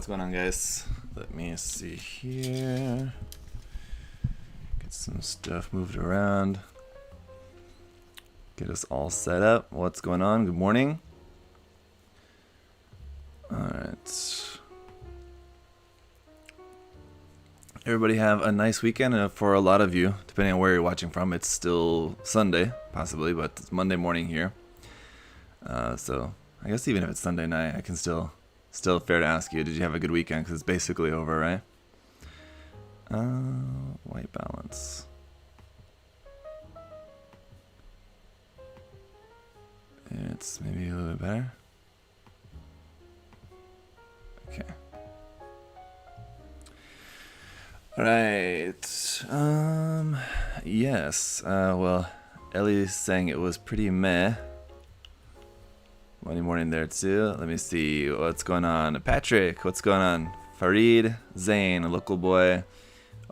what's going on, guys? Let me see here. Get some stuff moved around. Get us all set up. What's going on? Good morning. Alright. Everybody have a nice weekend. For a lot of you, depending on where you're watching from, it's still Sunday, possibly, but it's Monday morning here. So I guess even if it's Sunday night, I can still fair to ask you, did you have a good weekend? Because it's basically over, right? White balance. It's maybe a little bit better. Okay. Alright. Yes. Well, Ellie's saying it was pretty meh. Monday morning there too. Let me see what's going on. Patrick, what's going on? Farid, Zane, a local boy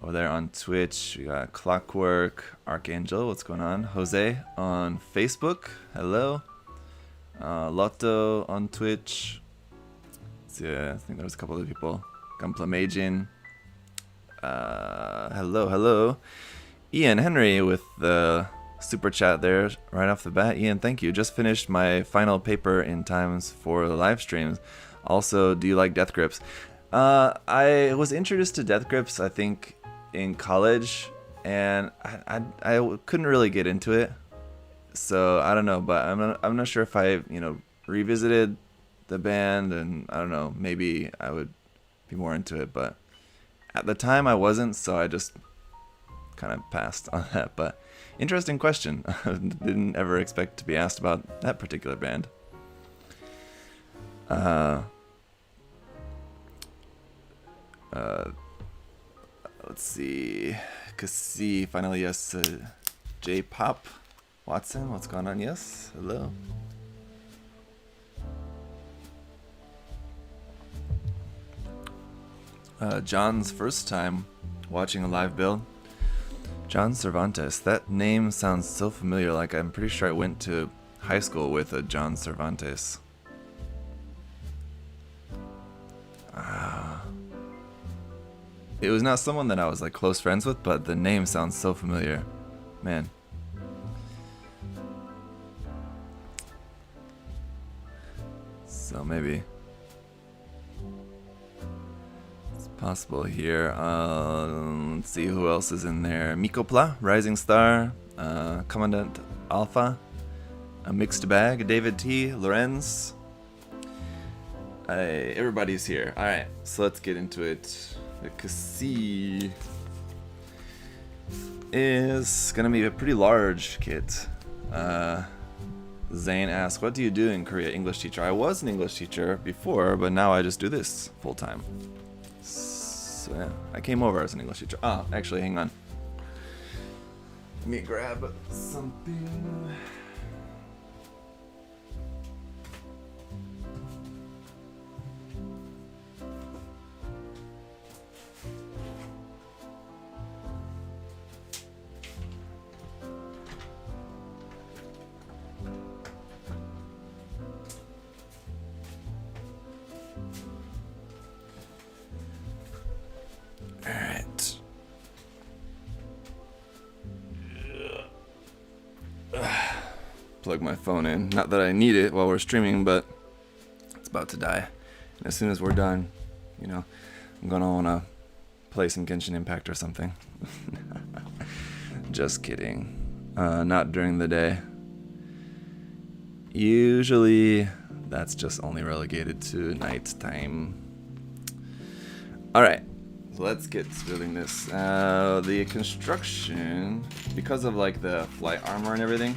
over there on Twitch. We got Clockwork, Archangel, what's going on? Jose on Facebook, hello. Lotto on Twitch. Yeah, I think there was a couple of people. Gunpla Majin. Hello. Ian Henry with the super chat there right off the bat. Ian, thank you. Just finished my final paper in times for the live streams. Also, do you like death grips? I was introduced to death grips, I think, in college, and I couldn't really get into it. So I don't know, but I'm not sure if I revisited the band, and I don't know, maybe I would be more into it, but at the time I wasn't, so I just kind of passed on that. But interesting question. Didn't ever expect to be asked about that particular band. Let's see. Kasi, finally, yes. J-Pop. Watson, what's going on? Yes, hello. John's first time watching a live build. John Cervantes. That name sounds so familiar. Like I'm pretty sure I went to high school with a John Cervantes. It was not someone that I was like close friends with, but the name sounds so familiar. Man. So maybe it's possible here. Let's see who else is in there. Mikopla, Rising Star, Commandant Alpha, a mixed bag, David T, Lorenz. Everybody's here. Alright, so let's get into it. The Kasi is gonna be a pretty large kit. Zane asks, what do you do in Korea, English teacher? I was an English teacher before, but now I just do this full time. So yeah, I came over as an English teacher. Oh, actually, hang on. Let me grab something. Alright. Plug my phone in. Not that I need it while we're streaming, but it's about to die. And as soon as we're done, I'm gonna wanna play some Genshin Impact or something. Just kidding. Not during the day. Usually that's just only relegated to nighttime. Alright. So let's get to building this. The construction, because of like the flight armor and everything,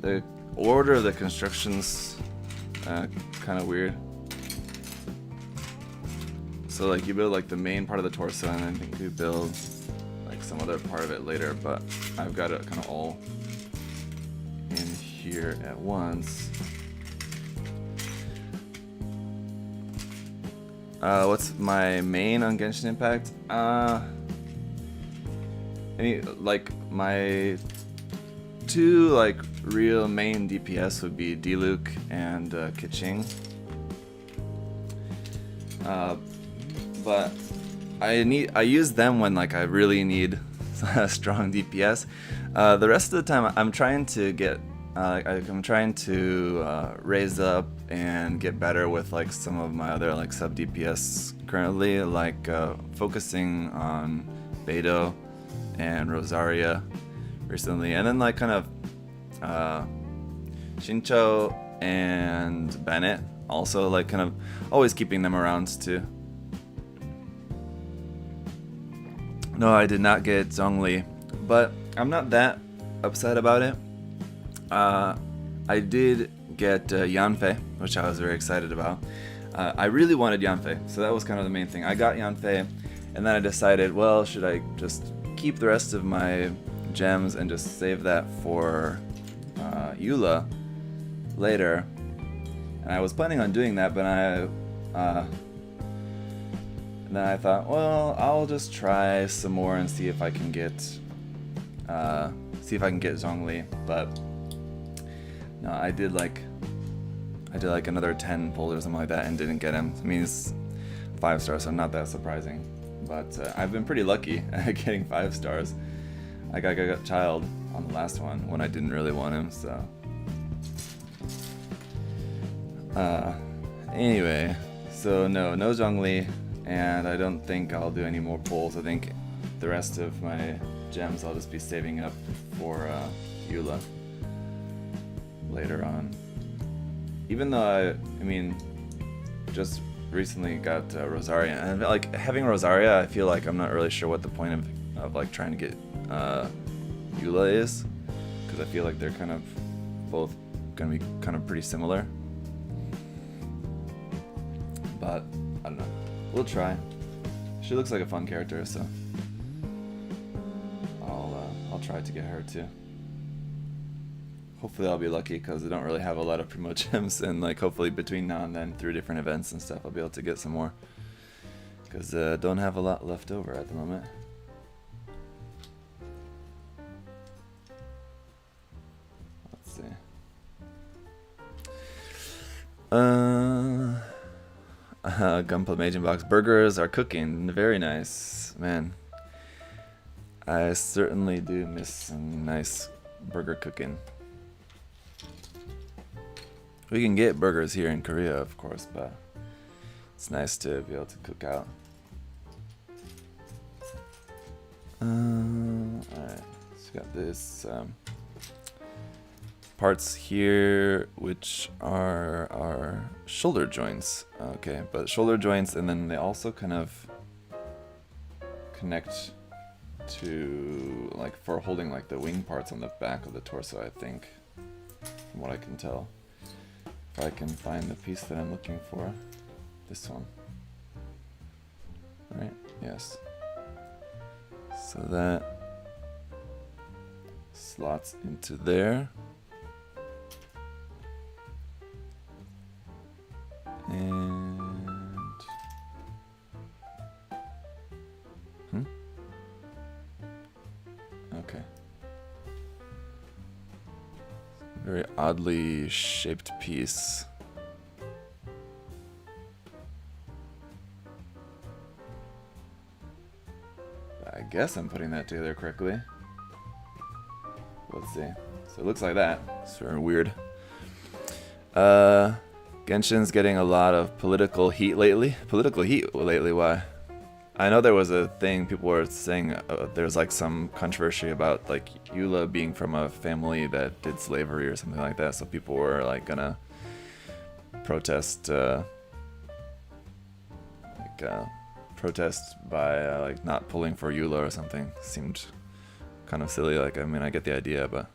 the order of the construction's kind of weird. So like you build like the main part of the torso, and I think you build like some other part of it later, but I've got it kind of all in here at once. What's my main on Genshin Impact? Like my two like real main DPS would be Diluc and Keqing. but I use them when like I really need strong DPS. The rest of the time I'm trying to get I'm trying to raise up and get better with like some of my other like sub DPS currently, like focusing on Beto and Rosaria recently, and then like kind of Shincho and Bennett also, like kind of always keeping them around too. No, I did not get Zhongli, but I'm not that upset about it. I did get Yanfei, which I was very excited about. I really wanted Yanfei, so that was kind of the main thing. I got Yanfei, and then I decided, well, should I just keep the rest of my gems and just save that for Eula later? And I was planning on doing that, but then I thought, well, I'll just try some more and see if I can get Zhongli. But no, I did like another 10 pulls or something like that and didn't get him. I mean, it's 5 stars, so not that surprising. But I've been pretty lucky at getting 5 stars. I got Child on the last one when I didn't really want him, so. Anyway, so no Zhongli, and I don't think I'll do any more pulls. I think the rest of my gems I'll just be saving up for Eula later on. Even though I mean, just recently got Rosaria, and like having Rosaria, I feel like I'm not really sure what the point of like trying to get Eula is, because I feel like they're kind of both gonna be kind of pretty similar. But I don't know. We'll try. She looks like a fun character, so I'll try to get her too. Hopefully I'll be lucky, because I don't really have a lot of Primo gems, and like hopefully between now and then through different events and stuff I'll be able to get some more, because don't have a lot left over at the moment. Let's see. Gunpla Majin Box. Burgers are cooking. Very nice. Man, I certainly do miss some nice burger cooking. We can get burgers here in Korea, of course, but it's nice to be able to cook out. Alright, so got this parts here, which are our shoulder joints. Okay, but shoulder joints, and then they also kind of connect to, like, for holding like the wing parts on the back of the torso, I think, from what I can tell. If I can find the piece that I'm looking for. This one. Right? Yes. So that slots into there. And okay. Very oddly shaped piece. I guess I'm putting that together correctly. Let's see. So it looks like that. It's sort of weird. Genshin's getting a lot of political heat lately. Political heat lately, why? I know there was a thing, people were saying there's like some controversy about like Eula being from a family that did slavery or something like that, so people were like gonna protest protest by like not pulling for Eula or something. Seemed kind of silly. Like, I mean, I get the idea, but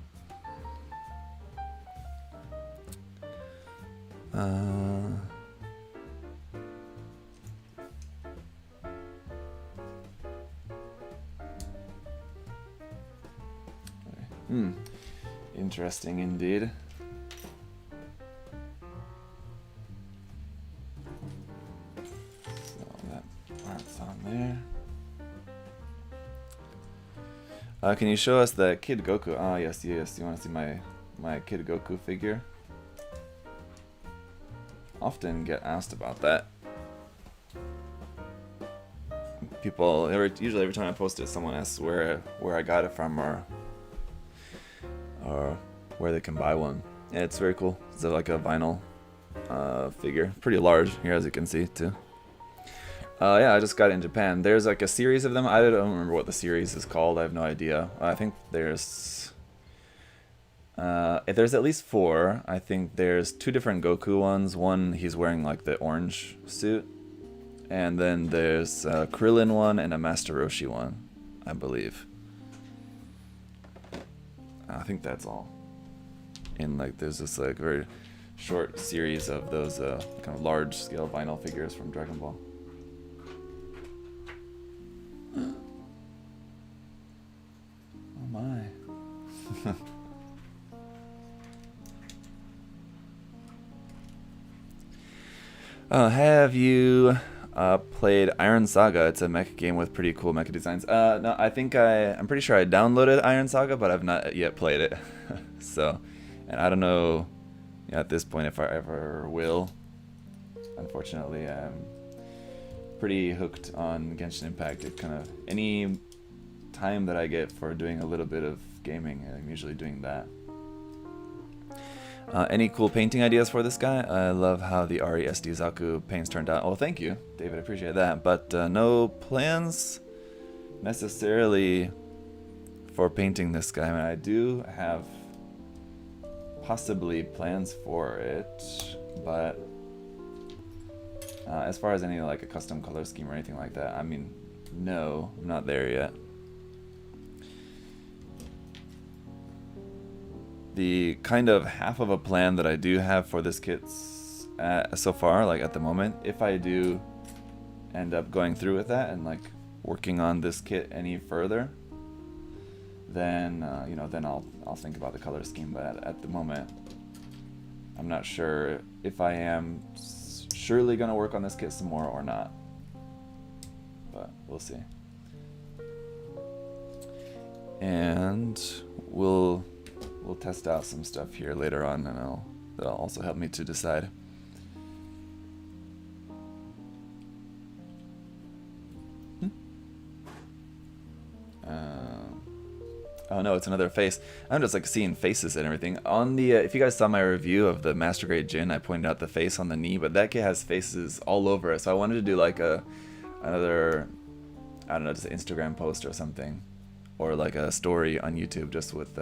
interesting indeed. So that part's on there. Can you show us the Kid Goku? Ah, yes, yes. You want to see my Kid Goku figure? Often get asked about that. people, usually every time I post it, someone asks where I got it from or where they can buy one. Yeah, it's very cool. It's like a vinyl figure, pretty large here as you can see too. Yeah, I just got it in Japan. There's like a series of them. I don't remember what the series is called. I have no idea. I think there's at least 4. I think there's 2 different Goku ones. One, he's wearing like the orange suit. And then there's a Krillin one and a Master Roshi one, I believe. I think that's all. And like there's this like very short series of those kind of large scale vinyl figures from Dragon Ball. Oh my. Have you played Iron Saga? It's a mecha game with pretty cool mecha designs. No, I'm pretty sure I downloaded Iron Saga, but I've not yet played it. So, and I don't know at this point if I ever will. Unfortunately, I'm pretty hooked on Genshin Impact. It kind of, any time that I get for doing a little bit of gaming, I'm usually doing that. Any cool painting ideas for this guy? I love how the Ari SD Zaku paints turned out. Oh, thank you, David. I appreciate that. But no plans necessarily for painting this guy. I mean, I do have possibly plans for it, but as far as any like a custom color scheme or anything like that, I mean, no, I'm not there yet. The kind of half of a plan that I do have for this kit so far, like at the moment, if I do end up going through with that and like working on this kit any further, then then I'll think about the color scheme. But at the moment, I'm not sure if I am surely gonna work on this kit some more or not. But we'll see. And we'll test out some stuff here later on, and that'll also help me to decide. Oh no, it's another face. I'm just like seeing faces and everything. On the if you guys saw my review of the Master Grade Jin, I pointed out the face on the knee, but that kit has faces all over it. So I wanted to do like another, I don't know, just an Instagram post or something, or like a story on YouTube just with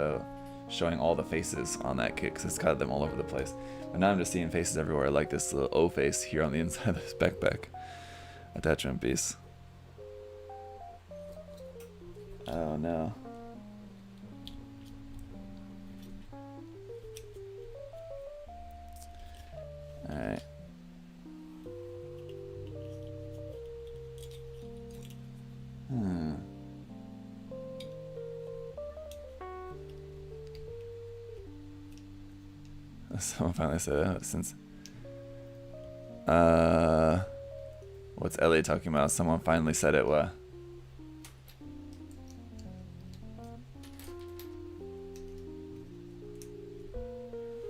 showing all the faces on that kit, because it's got them all over the place. But now I'm just seeing faces everywhere, like this little O face here on the inside of this backpack attachment piece. Oh no. Alright. Someone finally said since what's Ellie talking about? Someone finally said it. What?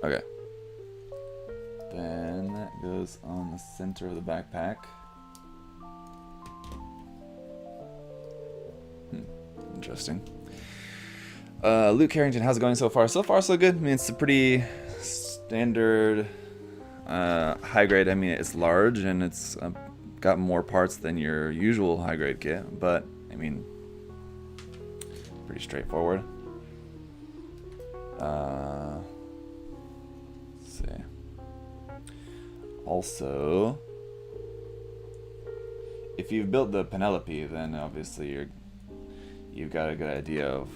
Okay. Then that goes on the center of the backpack. Interesting. Luke Harrington, how's it going so far? So far, so good. I mean, it's a pretty standard high grade. I mean, it's large and it's got more parts than your usual high grade kit, but I mean, pretty straightforward. Let's see. Also, if you've built the Penelope, then obviously you've got a good idea of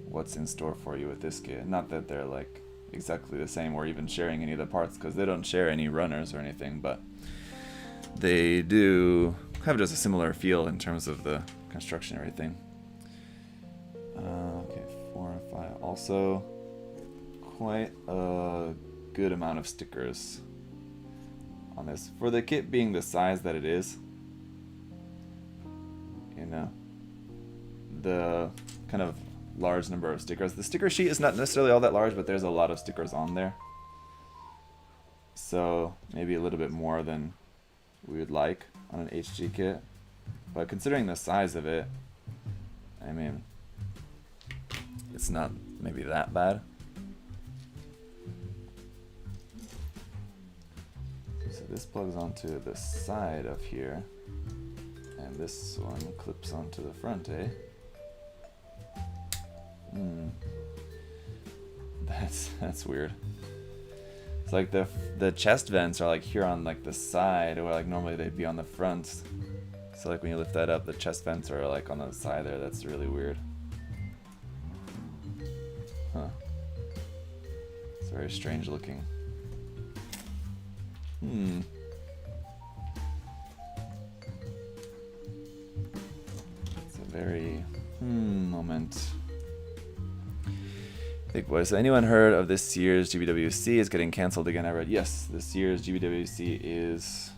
what's in store for you with this kit. Not that they're like exactly the same or even sharing any of the parts, because they don't share any runners or anything, but they do have just a similar feel in terms of the construction and everything. Okay, 4 and 5. Also, quite a good amount of stickers on this. For the kit being the size that it is, you know, the kind of large number of stickers. The sticker sheet is not necessarily all that large, but there's a lot of stickers on there. So maybe a little bit more than we would like on an HG kit. But considering the size of it, I mean, it's not maybe that bad. So this plugs onto the side of here, and this one clips onto the front, eh? That's weird. It's like the chest vents are like here on like the side, where like normally they'd be on the front. So like when you lift that up, the chest vents are like on the side there. That's really weird. Huh. It's very strange looking. It's a very moment. Big boy. So anyone heard of this year's GBWC is getting cancelled again? I read, yes, this year's GBWC is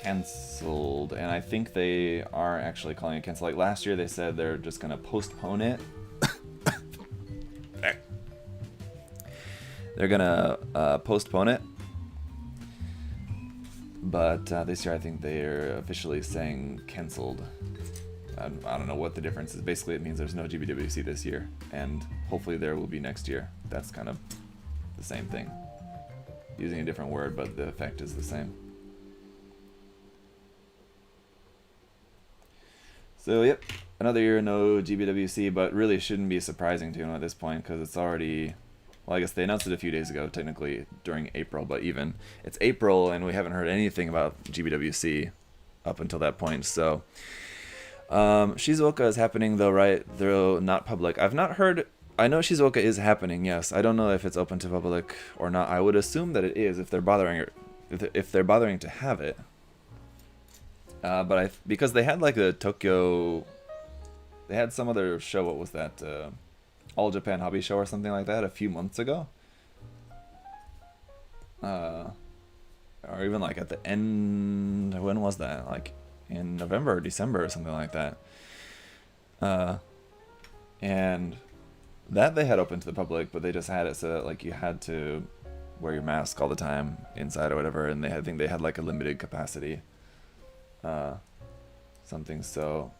cancelled, and I think they are actually calling it cancel. Like last year they said they're just going to postpone it. They're going to postpone it. But this year I think they're officially saying cancelled. I don't know what the difference is. Basically, it means there's no GBWC this year, and hopefully there will be next year. That's kind of the same thing. Using a different word, but the effect is the same. So, yep, another year, no GBWC, but really shouldn't be surprising to anyone at this point, because it's already... Well, I guess they announced it a few days ago, technically during April, but even it's April, and we haven't heard anything about GBWC up until that point, so... Shizuoka is happening though, right? Though not public. I've not heard. I know Shizuoka is happening. Yes, I don't know if it's open to public or not. I would assume that it is if they're bothering, if they're bothering to have it. But because they had like a Tokyo, they had some other show. What was that? All Japan Hobby Show or something like that a few months ago. Or even like at the end. When was that? Like. In November or December or something like that. And that they had open to the public, but they just had it so that like you had to wear your mask all the time inside or whatever, and I think they had like a limited capacity something. So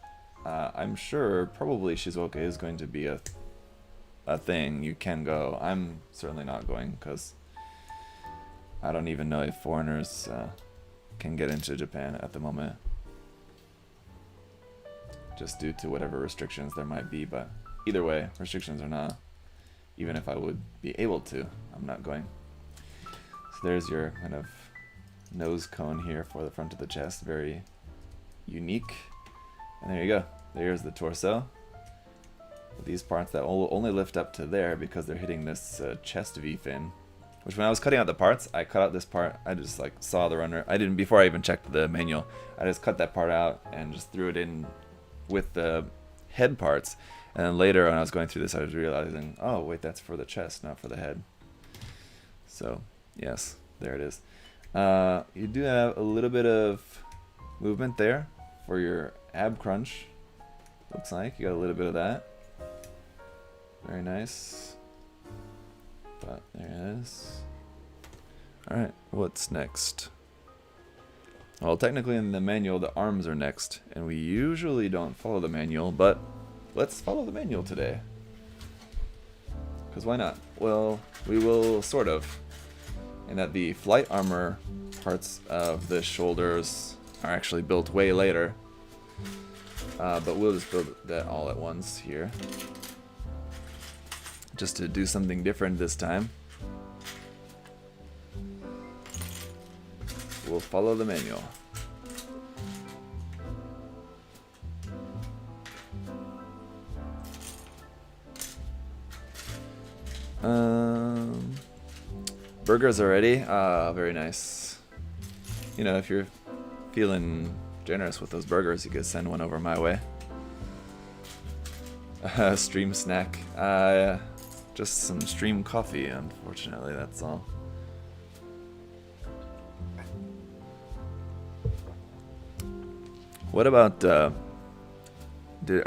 I'm sure probably Shizuoka is going to be a thing. You can go. I'm certainly not going because I don't even know if foreigners can get into Japan at the moment, just due to whatever restrictions there might be. But either way, restrictions or not, even if I would be able to, I'm not going. So there's your kind of nose cone here for the front of the chest, very unique. And there you go, there's the torso. These parts that only lift up to there because they're hitting this chest V-fin, which when I was cutting out the parts, I cut out this part. I just like saw the runner. I didn't, before I even checked the manual, I just cut that part out and just threw it in with the head parts, and then later when I was going through this I was realizing, oh wait, that's for the chest, not for the head. So yes, there it is. You do have a little bit of movement there for your ab crunch, looks like. You got a little bit of that. Very nice. But there it is. Alright, what's next? Well, technically in the manual, the arms are next, and we usually don't follow the manual, but let's follow the manual today. Because why not? Well, we will sort of. In that the flight armor parts of the shoulders are actually built way later. But we'll just build that all at once here. Just to do something different this time. We'll follow the manual. Burgers already? Very nice. You know, if you're feeling generous with those burgers, you could send one over my way. Stream snack. Just some stream coffee, unfortunately, that's all. What about, are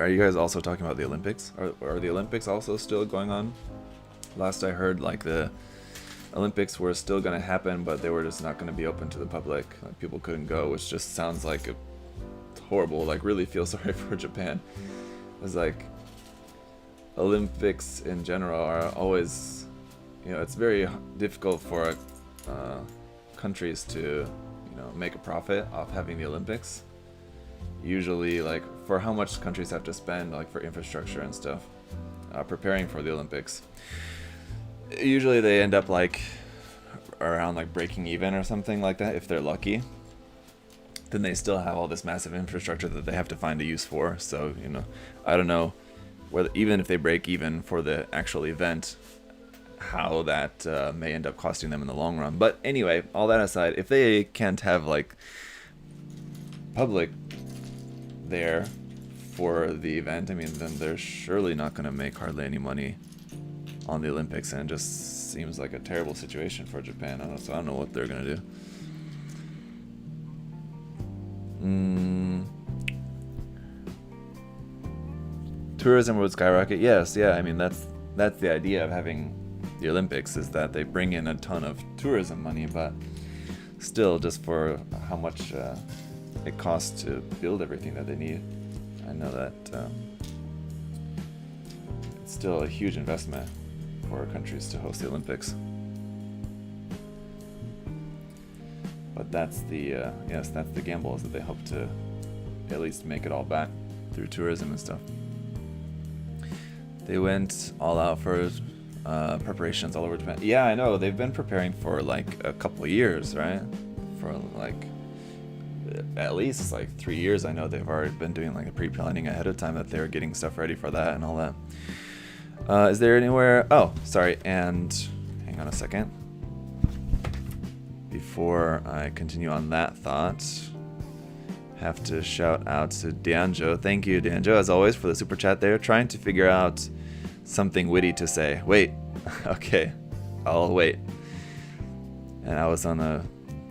you guys also talking about the Olympics? Are the Olympics also still going on? Last I heard, like, the Olympics were still going to happen, but they were just not going to be open to the public. Like, people couldn't go, which just sounds like a horrible. Like, really feel sorry for Japan. It's like Olympics in general are always, you know, it's very difficult for countries to, you know, make a profit off having the Olympics. Usually, like, for how much countries have to spend, like, for infrastructure and stuff, preparing for the Olympics, usually they end up like around like breaking even or something like that if they're lucky. Then they still have all this massive infrastructure that they have to find a use for. So, you know, I don't know whether, even if they break even for the actual event, how that may end up costing them in the long run. But anyway, all that aside, if they can't have like public there for the event, I mean, then they're surely not going to make hardly any money on the Olympics, and it just seems like a terrible situation for Japan. So I don't know what they're going to do. Tourism would skyrocket. Yes, yeah. I mean, that's the idea of having the Olympics, is that they bring in a ton of tourism money, but still, just for how much it costs to build everything that they need, I know that it's still a huge investment for countries to host the Olympics. But that's the yes, that's the gamble, is that they hope to at least make it all back through tourism and stuff. They went all out for preparations all over Japan. Yeah, I know. They've been preparing for like a couple of years, right? For like at least like 3 years. I know they've already been doing like a pre-planning ahead of time, that they were getting stuff ready for that and all that. Is there anywhere? Oh, sorry. And hang on a second. Before I continue on that thought, have to shout out to Dianjo. Thank you, Dianjo, as always, for the super chat there. Trying to figure out something witty to say. Wait. Okay. I'll wait. And I was on a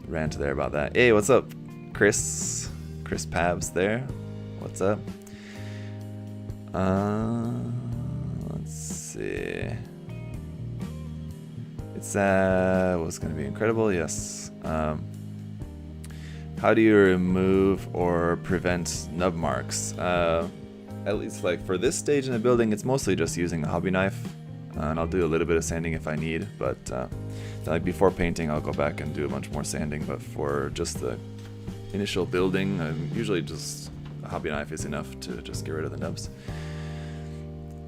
rant there about that. Hey, what's up, Chris? Chris Pabs there. What's up? Let's see. It's was going to be incredible. Yes. How do you remove or prevent nub marks? At least like for this stage in the building, it's mostly just using a hobby knife, and I'll do a little bit of sanding if I need. But like before painting, I'll go back and do a bunch more sanding. But for just the initial building, usually just a hobby knife is enough to just get rid of the nubs.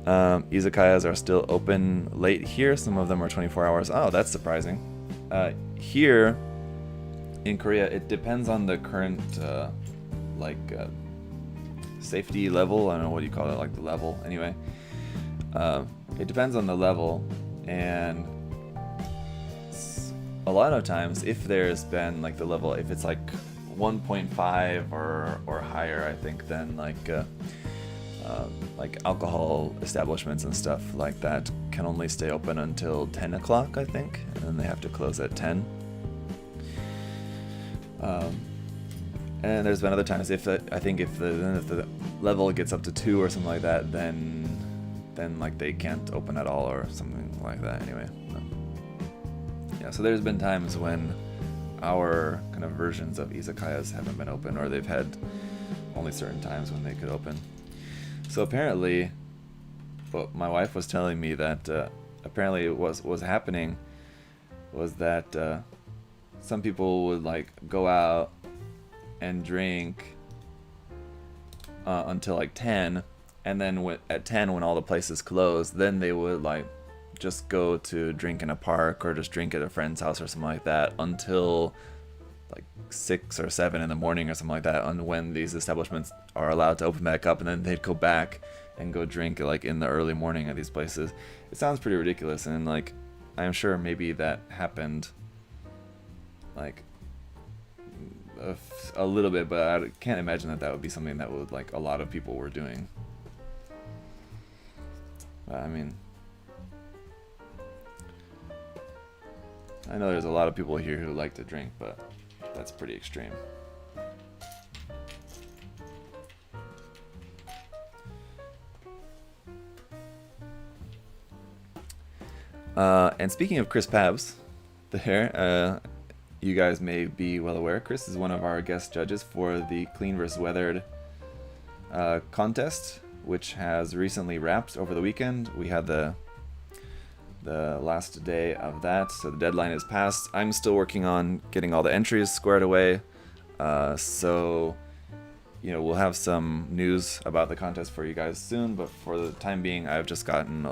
Izakayas are still open late here. Some of them are 24 hours. Oh, that's surprising. Here in Korea, it depends on the current safety level. I don't know what you call it, like the level. Anyway, it depends on the level, and a lot of times, if there's been like the level, if it's like 1.5 or higher, I think then like alcohol establishments and stuff like that can only stay open until 10 o'clock, I think, and then they have to close at 10. And there's been other times if the level gets up to 2 or something like that, then like they can't open at all or something like that. Anyway, yeah. So there's been times when our kind of versions of izakayas haven't been open, or they've had only certain times when they could open. So apparently, what my wife was telling me that apparently was happening was that some people would like go out and drink until like 10, and then at 10 when all the places closed, then they would like just go to drink in a park or just drink at a friend's house or something like that until like 6 or 7 in the morning or something like that, on when these establishments are allowed to open back up, and then they'd go back and go drink like in the early morning at these places. It sounds pretty ridiculous, and like I'm sure maybe that happened like a little bit, but I can't imagine that would be something that would like a lot of people were doing. I mean, I know there's a lot of people here who like to drink, but that's pretty extreme. And speaking of Chris Pabs, there, you guys may be well aware, Chris is one of our guest judges for the Clean vs. Weathered contest, which has recently wrapped over the weekend. We had the last day of that, so the deadline is passed. I'm still working on getting all the entries squared away, so you know, we'll have some news about the contest for you guys soon, but for the time being, I've just gotten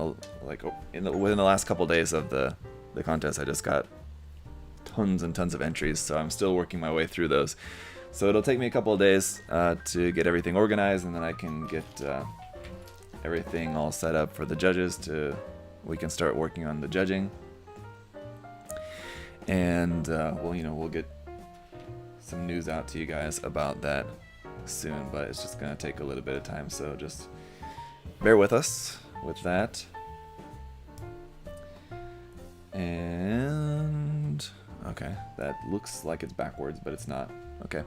within the last couple days of the contest, I just got tons and tons of entries, so I'm still working my way through those. So it'll take me a couple of days to get everything organized, and then I can get everything all set up for the judges we can start working on the judging. And we'll get some news out to you guys about that soon, but it's just gonna take a little bit of time, so just bear with us with that. And okay, that looks like it's backwards, but it's not. Okay,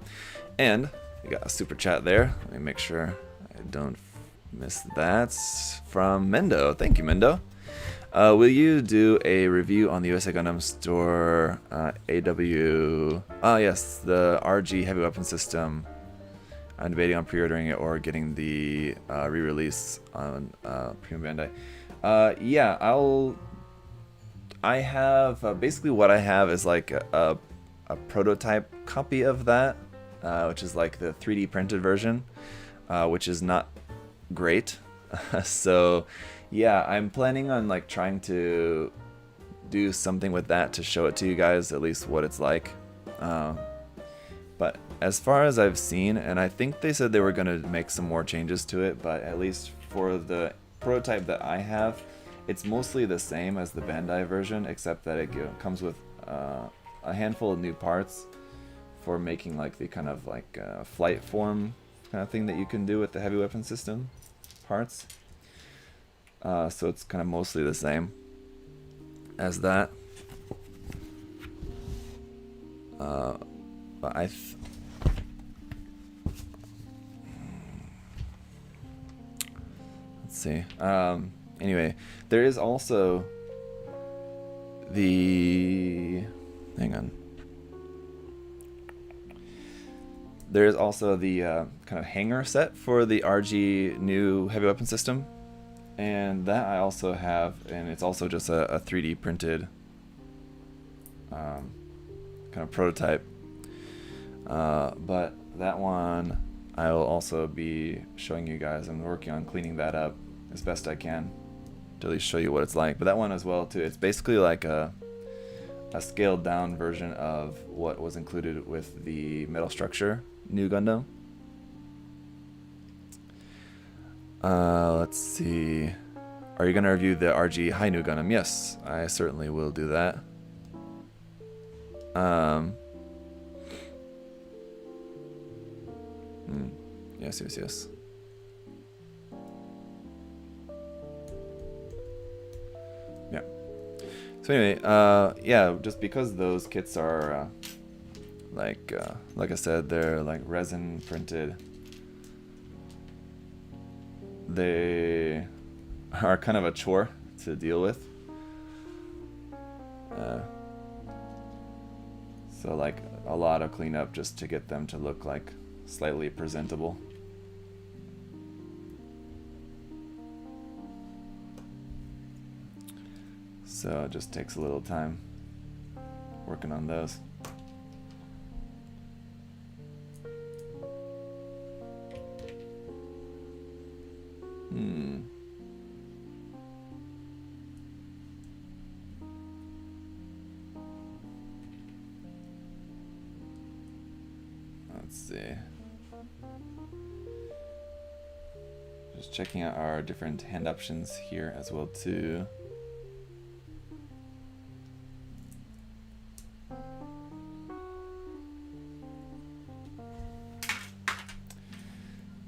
and we got a super chat there. Let me make sure I don't miss that. From Mendo. Thank you, Mendo. Will you do a review on the USA Gundam Store yes, the RG heavy weapon system? I'm debating on pre-ordering it or getting the re-release on Premium Bandai. Yeah, I have basically what I have is like a prototype copy of that, which is like the 3D printed version, which is not great. So yeah, I'm planning on like trying to do something with that to show it to you guys, at least what it's like. But as far as I've seen, and I think they said they were going to make some more changes to it, but at least for the prototype that I have, it's mostly the same as the Bandai version, except that it comes with a handful of new parts for making like the kind of like flight form kind of thing that you can do with the heavy weapon system parts. So it's kind of mostly the same as that. But let's see. Anyway, there is also hang on. There is also the kind of hanger set for the RG new heavy weapon system, and that I also have, and it's also just a 3D printed kind of prototype. But that one I will also be showing you guys. I'm working on cleaning that up as best I can to at least show you what it's like. But that one as well too, it's basically like a scaled down version of what was included with the Metal Structure new Gundam. Let's see. Are you gonna review the RG High New Gundam? Yes, I certainly will do that. Yes. Yeah. So anyway, yeah, just because those kits are like I said, they're like resin printed, they are kind of a chore to deal with. So like a lot of cleanup just to get them to look like slightly presentable. So it just takes a little time working on those. Let's see. Just checking out our different hand options here as well too.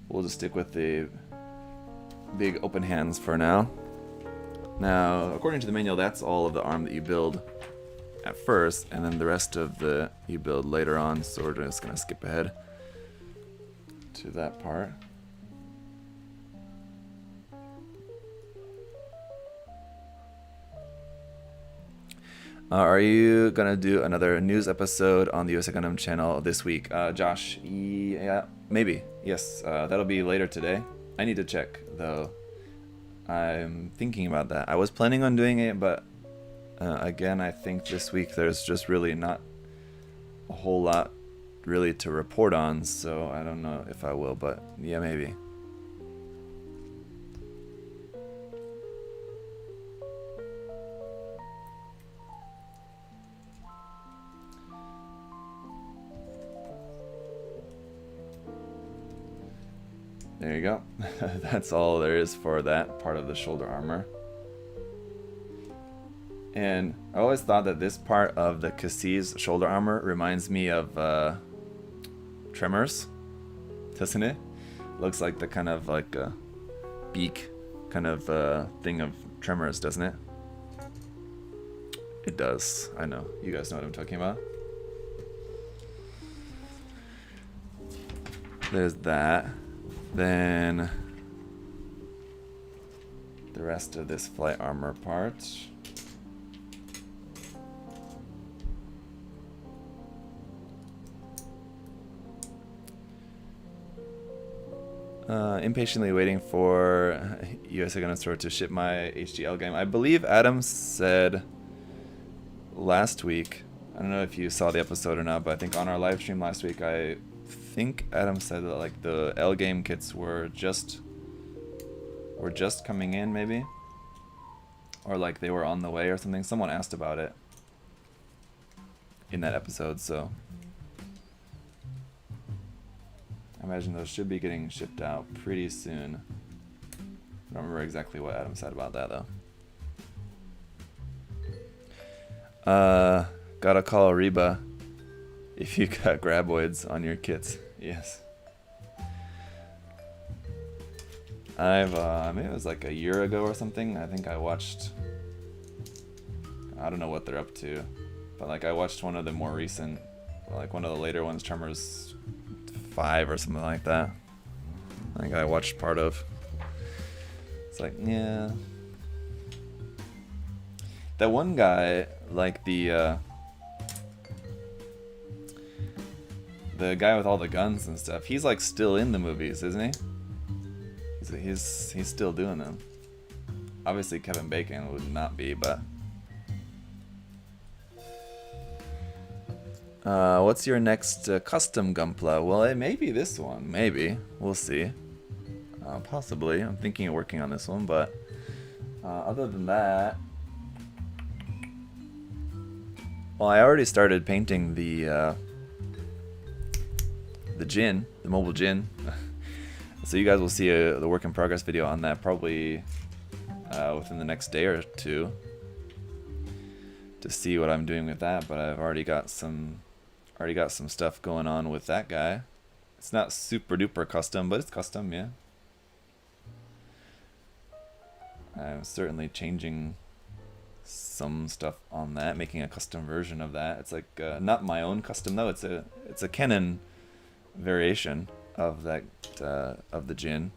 We'll just stick with the big open hands for now. Now, according to the manual, that's all of the arm that you build at first, and then the rest of the you build later on, so we're just going to skip ahead to that part. Are you gonna do another news episode on the USA Gundam channel this week? Josh, yeah, maybe. Yes, that'll be later today. I need to check, though. I'm thinking about that. I was planning on doing it, but again, I think this week there's just really not a whole lot really to report on, so I don't know if I will, but yeah, maybe. There you go. That's all there is for that part of the shoulder armor. And I always thought that this part of the Cassie's shoulder armor reminds me of Tremors, doesn't it? Looks like the kind of like a beak kind of thing of Tremors, doesn't it? It does. I know. You guys know what I'm talking about. There's that. Then the rest of this flight armor part. Impatiently waiting for USA Gundam Store to ship my HGL game. I believe Adam said last week, I don't know if you saw the episode or not, but I think on our live stream last week, I think Adam said that like the L game kits were just coming in, maybe, or like they were on the way or something. Someone asked about it in that episode, so I imagine those should be getting shipped out pretty soon. I don't remember exactly what Adam said about that though. Gotta call Reba if you got graboids on your kits. Yes. I've maybe it was like a year ago or something. I think I watched, I don't know what they're up to, but like I watched one of the more recent, like one of the later ones, Tremors 5 or something like that. I think I watched part of. It's like, yeah. That one guy, like the guy with all the guns and stuff, he's like still in the movies, isn't he? He's still doing them. Obviously Kevin Bacon would not be, but what's your next custom Gunpla? Well, it may be this one. Maybe. We'll see. Possibly. I'm thinking of working on this one, but other than that, well, I already started painting the Jin, the mobile Jin. So you guys will see the work in progress video on that probably within the next day or two to see what I'm doing with that. But I've already got some stuff going on with that guy. It's not super duper custom, but it's custom, yeah. I'm certainly changing some stuff on that, making a custom version of that. It's like not my own custom though. It's a Canon variation of that of the Jin.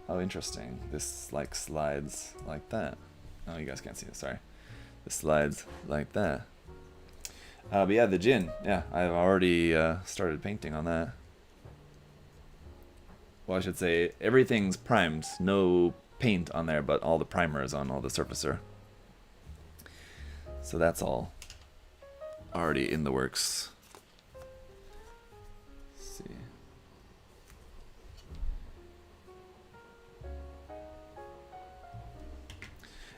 Oh, interesting. This like slides like that. Oh, you guys can't see it. Sorry. This slides like that. But yeah, the Jin. Yeah, I've already started painting on that. Well, I should say everything's primed. No paint on there, but all the primer is on all the surfacer. So that's all already in the works. Let's see.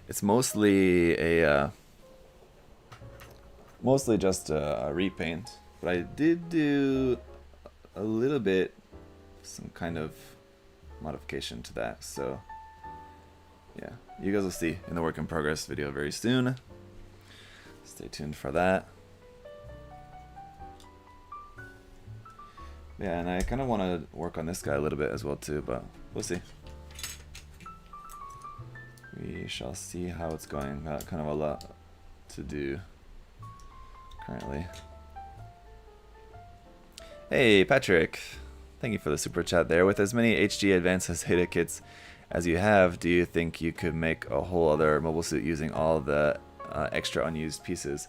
It's mostly just a repaint, but I did do a little bit, some kind of modification to that. So yeah, you guys will see in the work in progress video very soon. Stay tuned for that. Yeah, and I kind of want to work on this guy a little bit as well too, but we'll see. We shall see how it's going. Got kind of a lot to do currently. Hey Patrick, thank you for the super chat there. With as many HG Advanced Zeta kits as you have, do you think you could make a whole other mobile suit using all the extra unused pieces?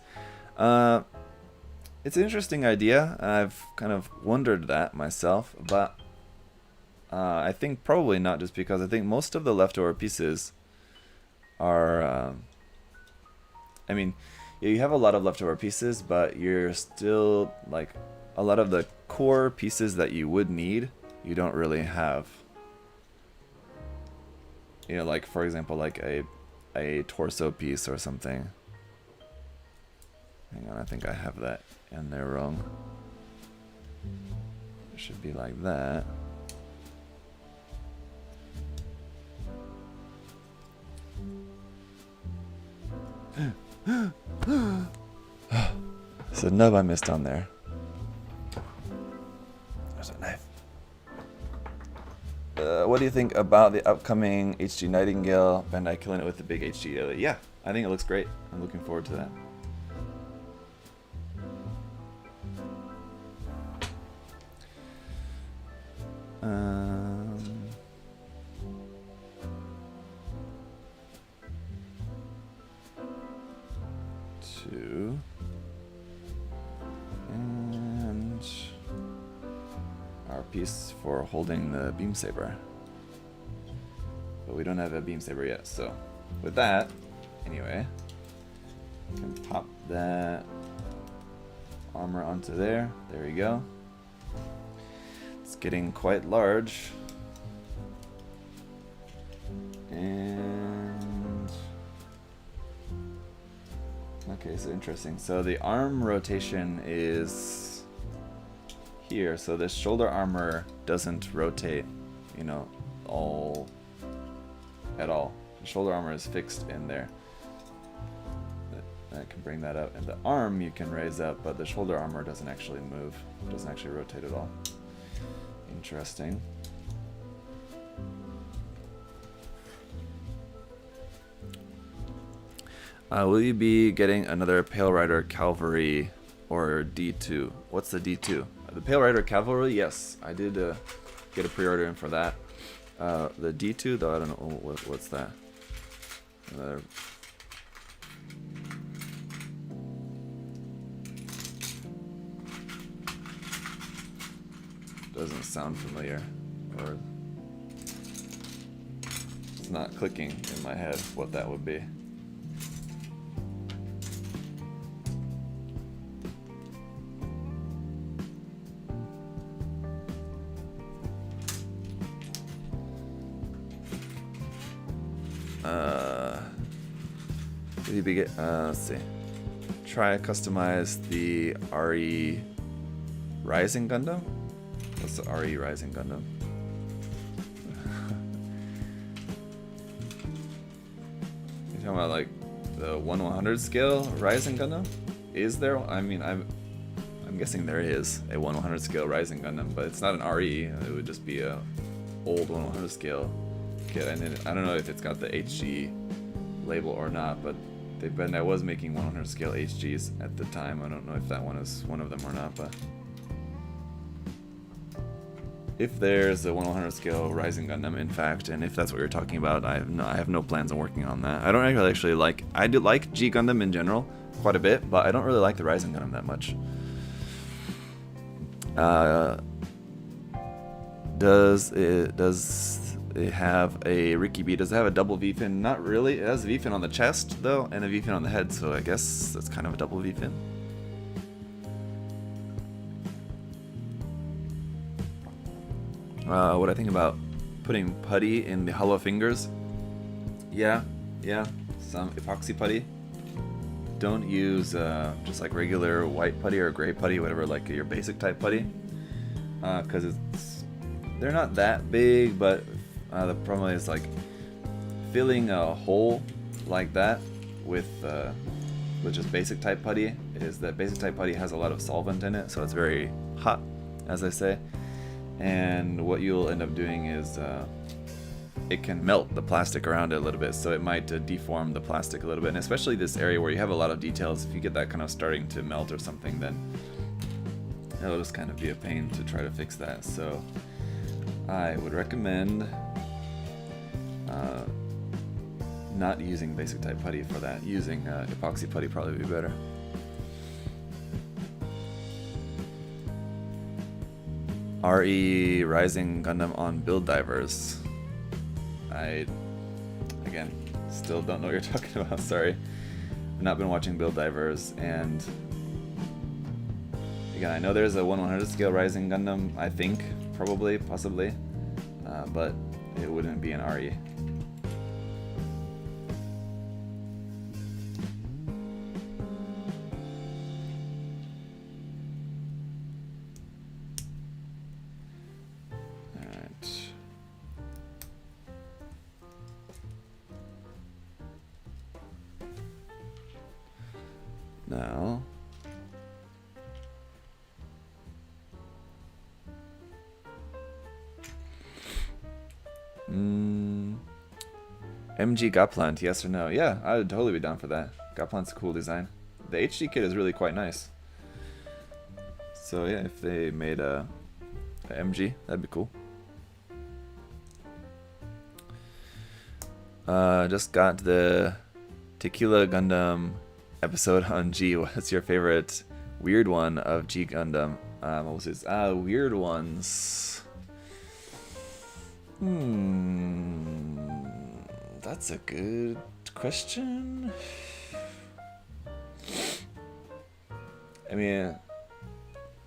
It's an interesting idea. I've kind of wondered that myself, but I think probably not, just because I think most of the leftover pieces are... I mean, you have a lot of leftover pieces, but you're still, like, a lot of the core pieces that you would need, you don't really have. You know, like, for example, like a torso piece or something. Hang on, I think I have that in there wrong. It should be like that. So nub I missed on there. There's a knife. What do you think about the upcoming HG Nightingale? Bandai killing it with the big HG. Yeah, I think it looks great. I'm looking forward to that. Two. And our piece for holding the beam saber. But we don't have a beam saber yet, so with that, anyway, we can pop that armor onto there. There we go. It's getting quite large. And okay, so interesting. So the arm rotation is here. So this shoulder armor doesn't rotate, you know, at all. The shoulder armor is fixed in there. I can bring that up. And the arm you can raise up, but the shoulder armor doesn't actually move. It doesn't actually rotate at all. Interesting. Will you be getting another Pale Rider Cavalry or D2? What's the D2? The Pale Rider Cavalry, yes. I did get a pre-order in for that. The D2, though, I don't know. What's that? Another... Doesn't sound familiar, or it's not clicking in my head what that would be. Did you get? Let's see. Try customize the RE Rising Gundam. What's the RE Rising Gundam? You're talking about like the 1/100 scale Rising Gundam? Is there? I mean, I'm guessing there is a 1/100 scale Rising Gundam, but it's not an RE. It would just be a old 1/100 scale kit. And I don't know if it's got the HG label or not, but I was making 100 scale HGs at the time. I don't know if that one is one of them or not, but if there's a 1/100 scale Rising Gundam, in fact, and if that's what you're talking about, I have no plans on working on that. I don't actually like. I do like G Gundam in general quite a bit, but I don't really like the Rising Gundam that much. Does it have a Ricky B? Does it have a double V fin? Not really. It has a V fin on the chest though, and a V fin on the head. So I guess that's kind of a double V fin. What I think about putting putty in the hollow fingers? Yeah, some epoxy putty. Don't use just like regular white putty or gray putty, whatever, like your basic type putty, because they're not that big, but the problem is like filling a hole like that with just basic type putty is that basic type putty has a lot of solvent in it, so it's very hot, as I say. And what you'll end up doing is it can melt the plastic around it a little bit, so it might deform the plastic a little bit. And especially this area where you have a lot of details, if you get that kind of starting to melt or something, then it'll just kind of be a pain to try to fix that. So I would recommend not using basic type putty for that. Using epoxy putty probably would be better. RE Rising Gundam on Build Divers. I, again, still don't know what you're talking about, sorry. I've not been watching Build Divers, and again, I know there's a 1/100 scale Rising Gundam, I think, probably, possibly, but it wouldn't be an RE. Now, MG Gunpla, yes or no? Yeah, I would totally be down for that. Gunpla's a cool design. The HD kit is really quite nice. So yeah, if they made a MG, that'd be cool. Just got the Tequila Gundam episode on G. What's your favorite weird one of G Gundam? What was his? Weird ones. That's a good question. I mean,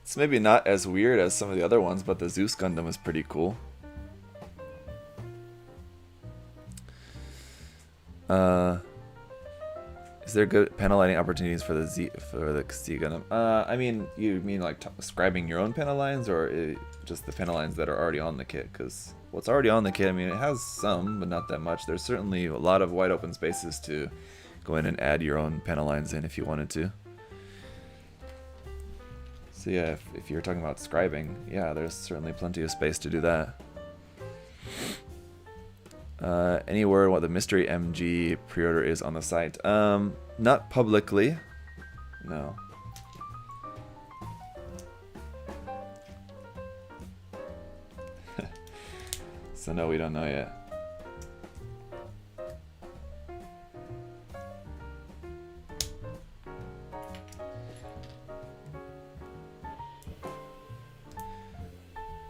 it's maybe not as weird as some of the other ones, but the Zeus Gundam is pretty cool. Is there good panel lighting opportunities for the Xi Gundam? I mean, you mean like scribing your own panel lines, or just the panel lines that are already on the kit? Because what's already on the kit, I mean, it has some, but not that much. There's certainly a lot of wide open spaces to go in and add your own panel lines in if you wanted to. So yeah, if you're talking about scribing, yeah, there's certainly plenty of space to do that. Any word what the mystery MG pre-order is on the site? Not publicly. No. So no, we don't know yet.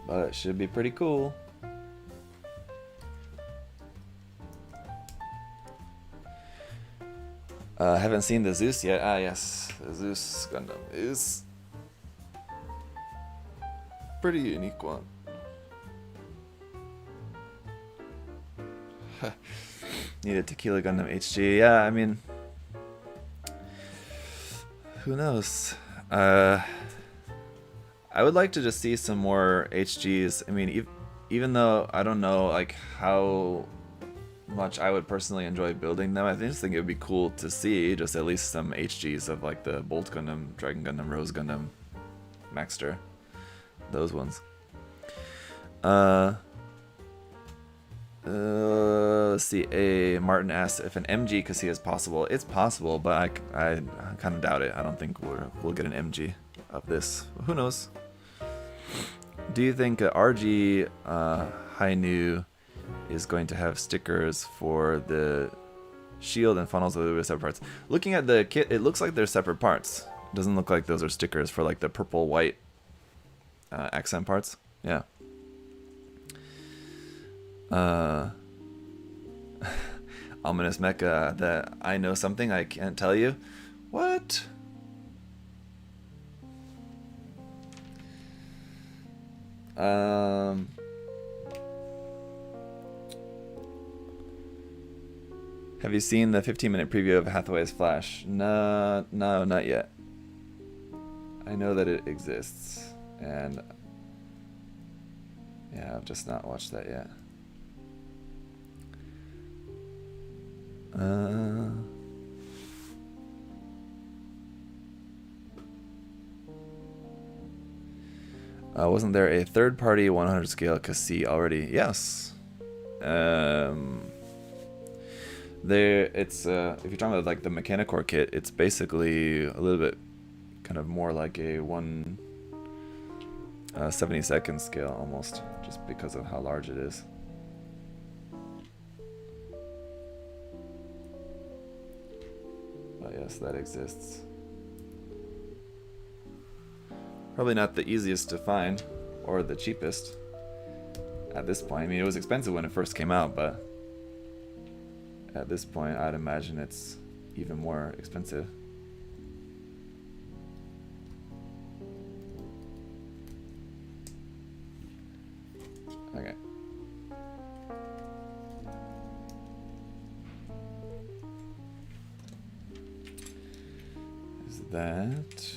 But it should be pretty cool. Haven't seen the Zeus yet. Yes, the Zeus Gundam is pretty unique one. Need a Tequila Gundam HG. Yeah, I mean, who knows? I would like to just see some more HGs. I mean, even though I don't know like how much I would personally enjoy building them, I just think it would be cool to see just at least some HGs of like the Bolt Gundam, Dragon Gundam, Rose Gundam, Maxter, those ones. Let's see. Martin asks if an MG Cassia is possible. It's possible, but I kind of doubt it. I don't think we'll get an MG of this. Who knows? Do you think RG Hainu is going to have stickers for the shield and funnels with separate parts? Looking at the kit, it looks like they're separate parts. It doesn't look like those are stickers for like the purple white accent parts. Yeah. Ominous Mecha, that I know something I can't tell you. What? Have you seen the 15-minute preview of Hathaway's Flash? No, not yet. I know that it exists, and yeah, I've just not watched that yet. Wasn't there a third-party 100 scale Cassie already? Yes. It's if you're talking about like the Mechanicore kit, it's basically a little bit kind of more like a 1/72 scale almost, just because of how large it is. But yes, that exists. Probably not the easiest to find, or the cheapest at this point. I mean, it was expensive when it first came out, but at this point, I'd imagine it's even more expensive. Okay. Is that...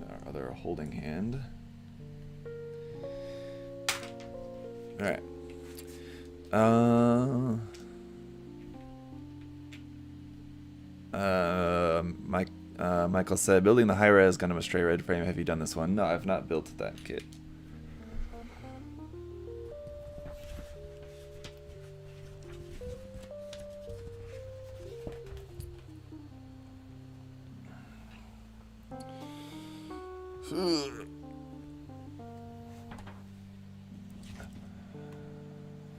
our other holding hand. Alright. Michael said, building the high-res Gundam Stray Red frame. Have you done this one? No, I've not built that kit.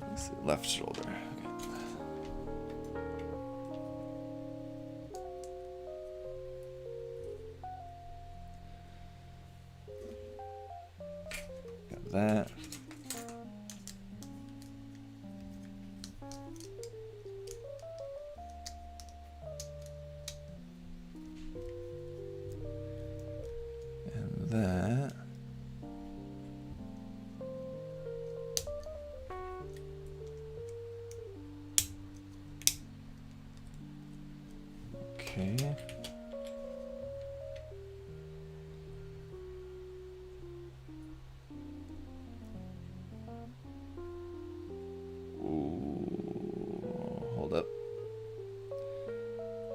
Let's see, left shoulder. Okay. Got that. And that. Okay. Ooh, hold up.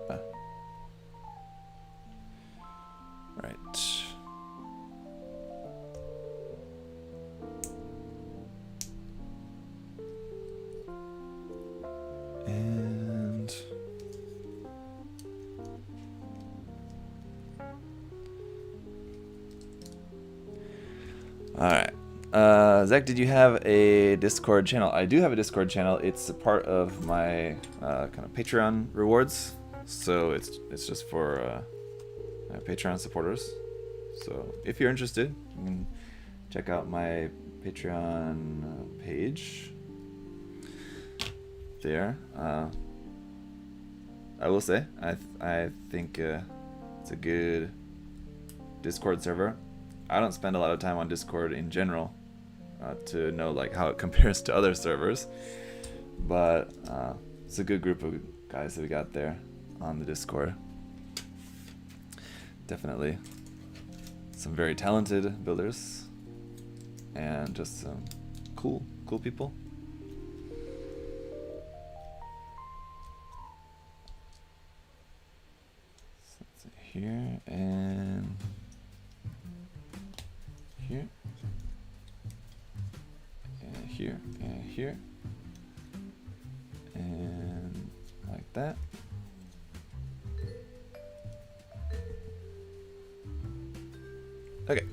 Ah. Right. And all right. Zach, did you have a Discord channel? I do have a Discord channel. It's a part of my kind of Patreon rewards. So it's just for Patreon supporters. So if you're interested, you can check out my Patreon page there. I will say, I think it's a good Discord server. I don't spend a lot of time on Discord in general to know like how it compares to other servers, but it's a good group of guys that we got there on the Discord. Definitely some very talented builders and just some cool people. So let's see here and here, and here, and here, and like that. Okay.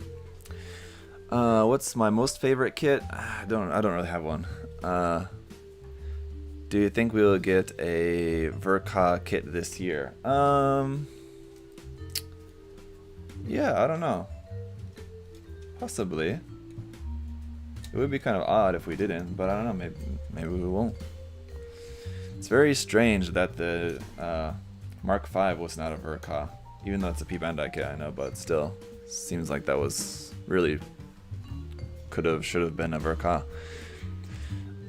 What's my most favorite kit? I don't really have one. Do you think we will get a Verka kit this year? Yeah, I don't know. Possibly. It would be kind of odd if we didn't, but I don't know, maybe we won't. It's very strange that the Mark V was not a Verka, even though it's a P Bandai kit, I know, but still, seems like that was really should have been a Verka.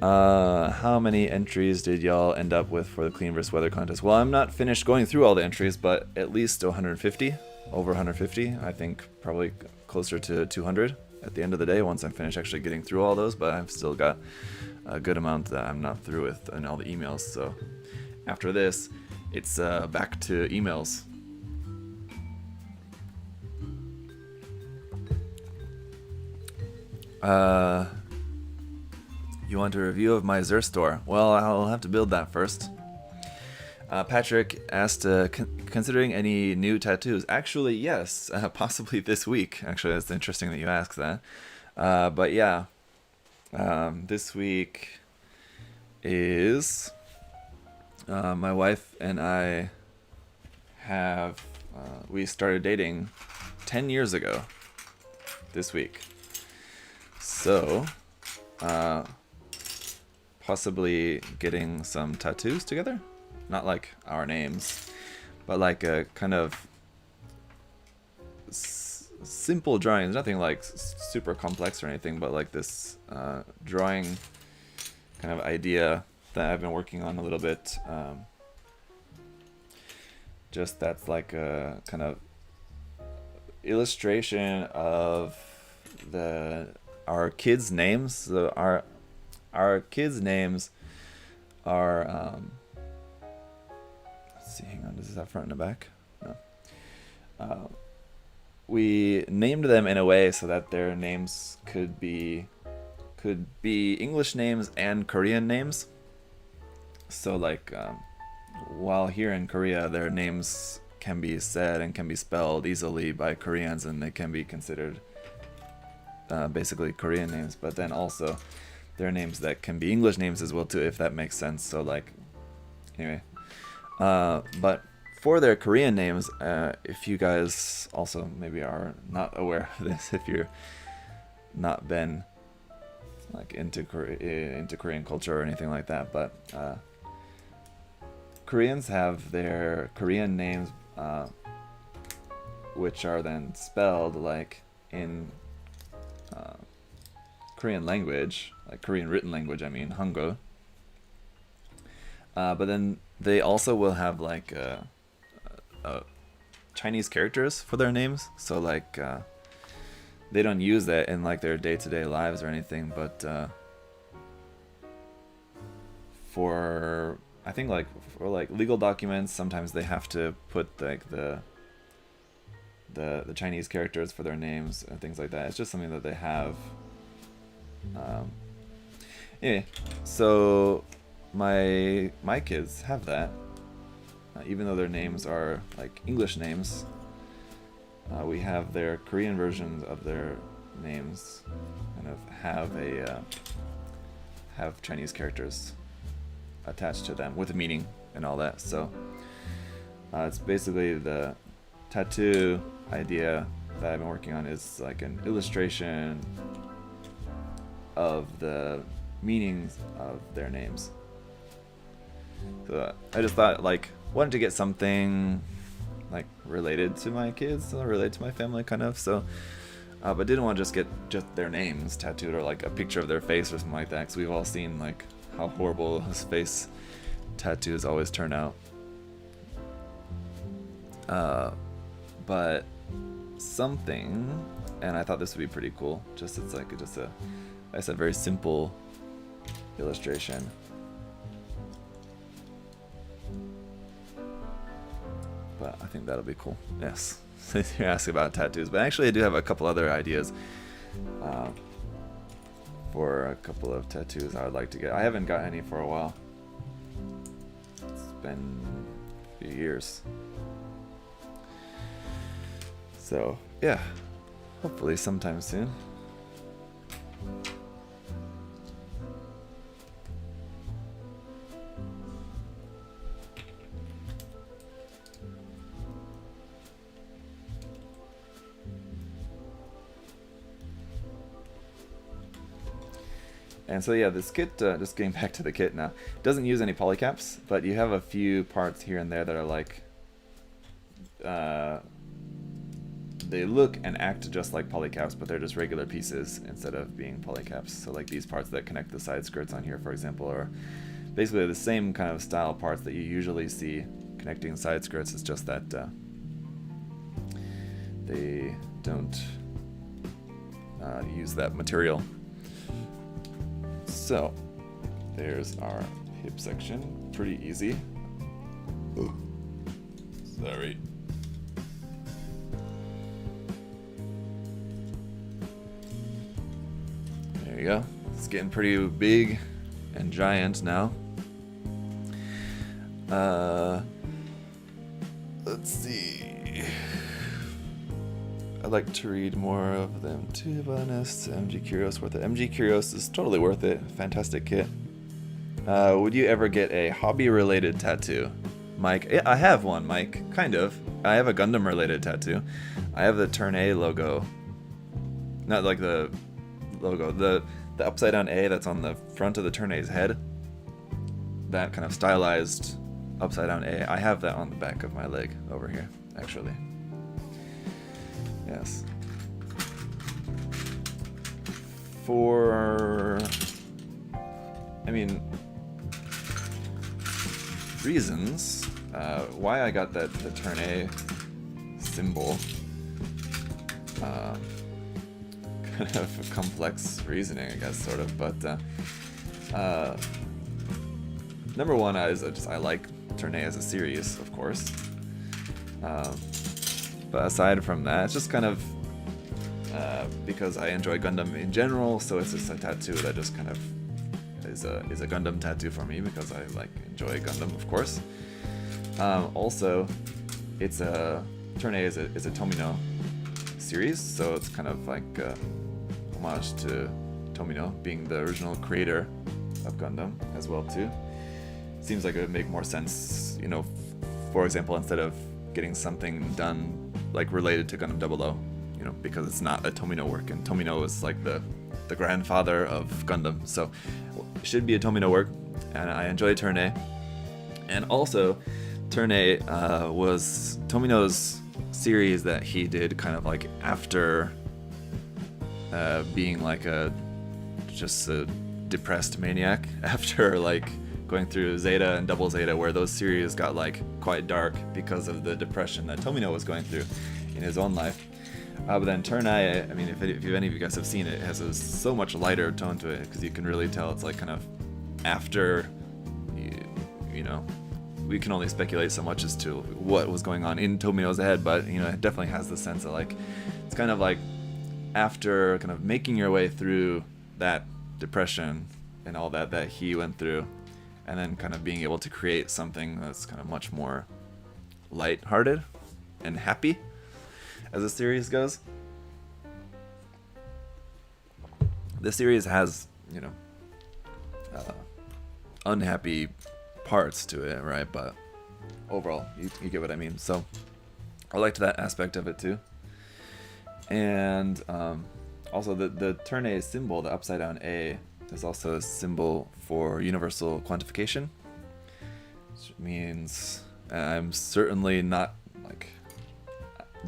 How many entries did y'all end up with for the Clean vs. Weather contest? Well, I'm not finished going through all the entries, but at least 150, over 150. I think probably closer to 200 at the end of the day once I'm finished actually getting through all those, but I've still got a good amount that I'm not through with and all the emails. So after this, it's back to emails. You want a review of my Xur store? Well, I'll have to build that first. Patrick asked, considering any new tattoos? Actually, yes, possibly this week. Actually, that's interesting that you asked that. But yeah, this week is my wife and I have we started dating 10 years ago this week. So, possibly getting some tattoos together. Not like our names, but like a kind of simple drawings. Nothing like super complex or anything, but like this drawing kind of idea that I've been working on a little bit. Just that's like a kind of illustration of our kids' names. So our kids' names are let's see, hang on, does this have front and back? No. We named them in a way so that their names could be English names and Korean names. So like while here in Korea, their names can be said and can be spelled easily by Koreans, and they can be considered basically Korean names, but then also there are names that can be English names as well too, if that makes sense. So like, anyway, but for their Korean names, if you guys also maybe are not aware of this, if you're not been like into Korean culture or anything like that, but Koreans have their Korean names, which are then spelled like in Korean language, like Korean written language, I mean, Hangul. But then they also will have like Chinese characters for their names. So like they don't use that in like their day-to-day lives or anything, but for I think like for like legal documents, sometimes they have to put like the Chinese characters for their names and things like that. It's just something that they have. Anyway, so my kids have that, even though their names are like English names. We have their Korean versions of their names, kind of have Chinese characters attached to them with meaning and all that. So it's basically the tattoo idea that I've been working on is like an illustration of the meanings of their names. So I just thought like wanted to get something like related to my kids, related to my family kind of. So but didn't want to just get just their names tattooed or like a picture of their face or something like that, because we've all seen like how horrible his face tattoos always turn out. But something, and I thought this would be pretty cool. It's like just a very simple illustration. But I think that'll be cool. Yes, since you're asking about tattoos, but actually I do have a couple other ideas for a couple of tattoos I would like to get. I haven't got any for a while. It's been a few years. So yeah, hopefully sometime soon. And so yeah, this kit, just getting back to the kit now, doesn't use any polycaps, but you have a few parts here and there that are like, they look and act just like polycaps, but they're just regular pieces instead of being polycaps. So like these parts that connect the side skirts on here, for example, are basically the same kind of style parts that you usually see connecting side skirts. It's just that they don't use that material. So there's our hip section, pretty easy. Ooh. Sorry. There you go. It's getting pretty big and giant now. Let's see. I'd like to read more of them too, to be honest. MG Curios worth it. MG Curios is totally worth it. Fantastic kit. Would you ever get a hobby-related tattoo? Mike, I have one, Mike. Kind of. I have a Gundam-related tattoo. I have the Turn A logo. Not like the logo. The upside-down A that's on the front of the Turn A's head. That kind of stylized upside-down A. I have that on the back of my leg over here, actually. Yes. For... I mean... reasons why I got the Turn A symbol. Kind of a complex reasoning, I guess, sort of, but number one is I like Turn A as a series, of course. But aside from that, it's just kind of because I enjoy Gundam in general, so it's just a tattoo that just kind of is a Gundam tattoo for me because I enjoy Gundam, of course. Also, it's a Turn A is a Tomino series, so it's kind of like a homage to Tomino being the original creator of Gundam as well too. Seems like it would make more sense, you know, for example, instead of getting something done like related to Gundam 00, you know, because it's not a Tomino work, and Tomino is like the grandfather of Gundam, so it should be a Tomino work, and I enjoy Turn A. And also, Turn A was Tomino's series that he did kind of like after being like just a depressed maniac after like going through Zeta and Double Zeta, where those series got like quite dark because of the depression that Tomino was going through in his own life. But then Turn A, I mean, if any of you guys have seen it, it has a so much lighter tone to it because you can really tell it's like kind of after, you know, we can only speculate so much as to what was going on in Tomino's head, but you know, it definitely has the sense of like, it's kind of like after kind of making your way through that depression and all that he went through, and then kind of being able to create something that's kind of much more light-hearted and happy as the series goes. This series has, you know, unhappy parts to it, right? But overall, you get what I mean. So I liked that aspect of it too. And also the Turn A symbol, the upside down A, is also a symbol for universal quantification, which means I'm certainly not like,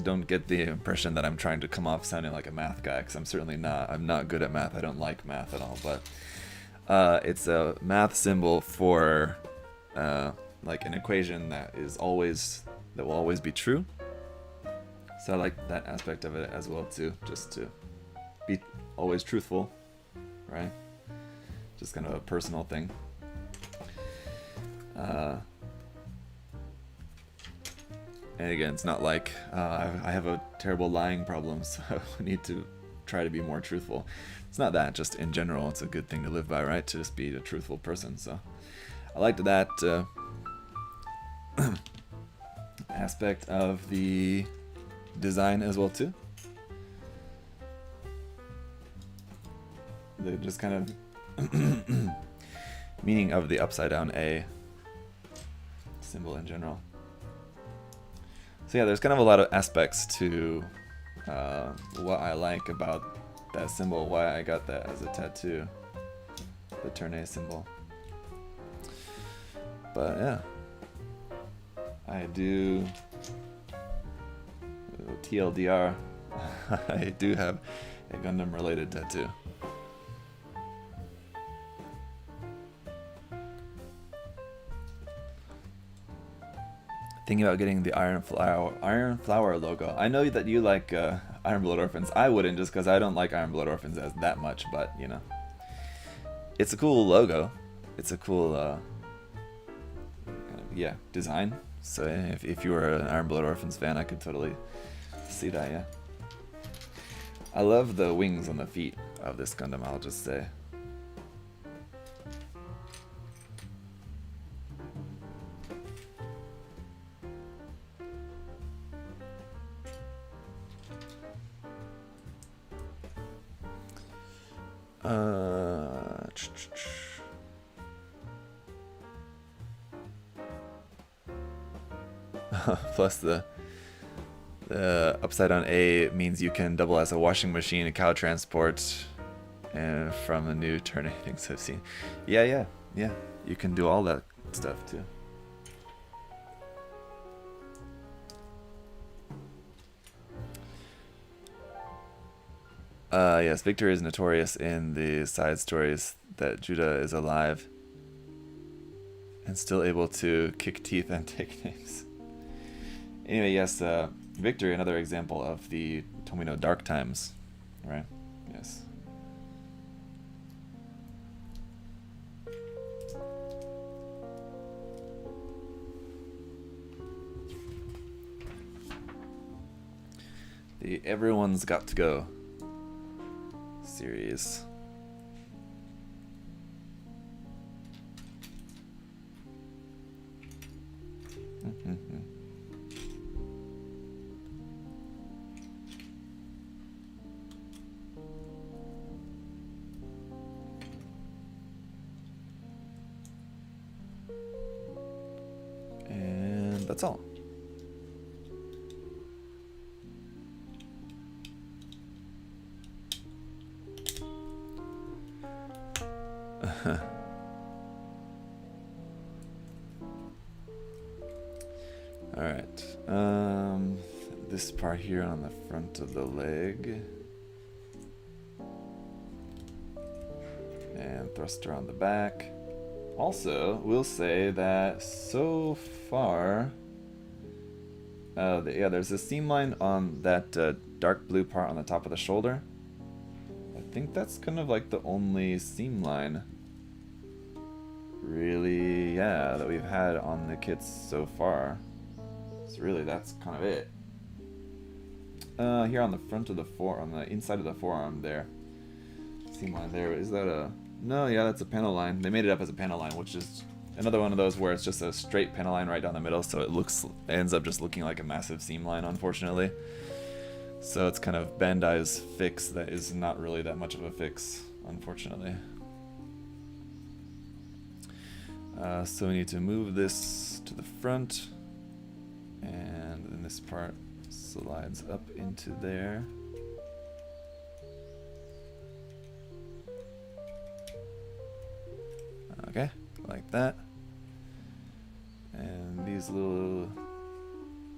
don't get the impression that I'm trying to come off sounding like a math guy, because I'm certainly not. I'm not good at math. I don't like math at all, but it's a math symbol for like an equation that will always be true. So I like that aspect of it as well too, just to be always truthful, right? Just kind of a personal thing. And again, it's not like I have a terrible lying problem, so I need to try to be more truthful. It's not that, just in general, it's a good thing to live by, right? To just be a truthful person. So I liked that aspect of the design as well too. The just kind of meaning of the upside down A symbol in general. So yeah, there's kind of a lot of aspects to what I like about that symbol, why I got that as a tattoo, the Turn A symbol. But yeah, I do, TLDR, I do have a Gundam related tattoo. Thinking about getting the Iron Flower logo. I know that you like Iron Blood Orphans. I wouldn't, just because I don't like Iron Blood Orphans as that much, but you know, it's a cool logo. It's a cool, yeah, design. So if you were an Iron Blood Orphans fan, I could totally see that. Yeah, I love the wings on the feet of this Gundam, I'll just say. Uh, Plus the upside on A means you can double as a washing machine, a cow transport, and from the new turning things I've seen. Yeah. You can do all that stuff too. Yes, Victor is notorious in the side stories that Judah is alive and still able to kick teeth and take names. Anyway, yes, Victor, another example of the Tomino Dark Times, right? Yes. The Everyone's Got to Go series. And that's all. Alright, this part here on the front of the leg, and thruster on the back. Also, we'll say that so far, yeah, there's a seam line on that dark blue part on the top of the shoulder. I think that's kind of like the only seam line, really, yeah, that we've had on the kits so far. So really, that's kind of it. Here on the front of the on the inside of the forearm there, seam line there. Is that a? No, yeah, that's a panel line. They made it up as a panel line, which is another one of those where it's just a straight panel line right down the middle, so it ends up just looking like a massive seam line, unfortunately. So it's kind of Bandai's fix that is not really that much of a fix, unfortunately. So we need to move this to the front, and then this part slides up into there. Okay, like that. And these little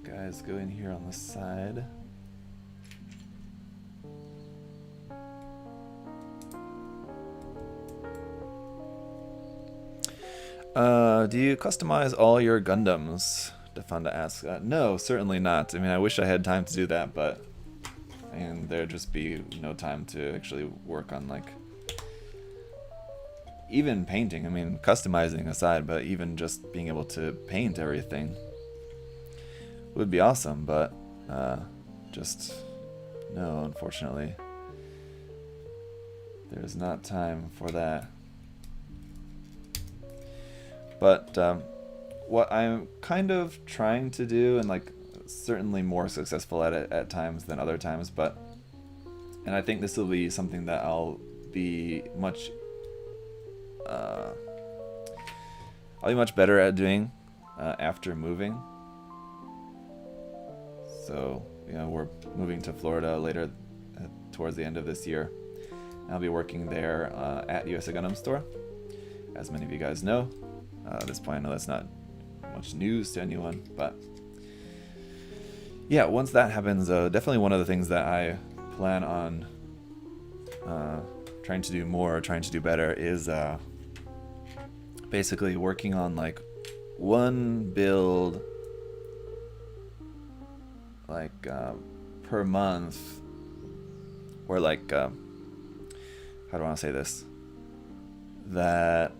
guys go in here on the side. Do you customize all your Gundams? Defunda asks. No, certainly not. I mean, I wish I had time to do that, but there'd just be no time to actually work on, like, even painting. I mean, customizing aside, but even just being able to paint everything would be awesome, but just no, unfortunately. There's not time for that. But what I'm kind of trying to do, and like certainly more successful at it at times than other times, and I think this will be something that I'll be much better at doing after moving. So, you know, we're moving to Florida later towards the end of this year. I'll be working there at USA Gundam Store, as many of you guys know. At this point, I know that's not much news to anyone, but yeah, once that happens, definitely one of the things that I plan on trying to do more, trying to do better is basically working on like one build like per month, or like how do I want to say this, that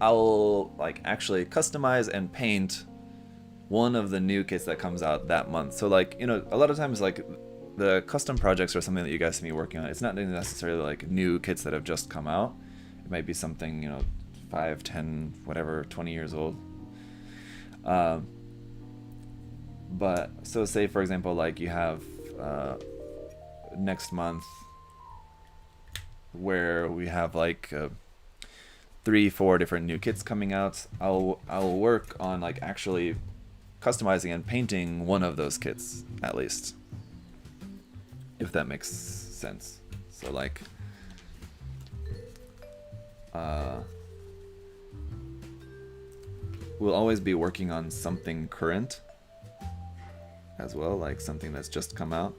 I'll like actually customize and paint one of the new kits that comes out that month. So like, you know, a lot of times like the custom projects are something that you guys see me working on. It's not necessarily like new kits that have just come out. It might be something, you know, 5, 10, whatever, 20 years old. But so say for example, like you have next month where we have like 3-4 different new kits coming out, I'll work on like actually customizing and painting one of those kits at least, if that makes sense. So like we'll always be working on something current as well, like something that's just come out.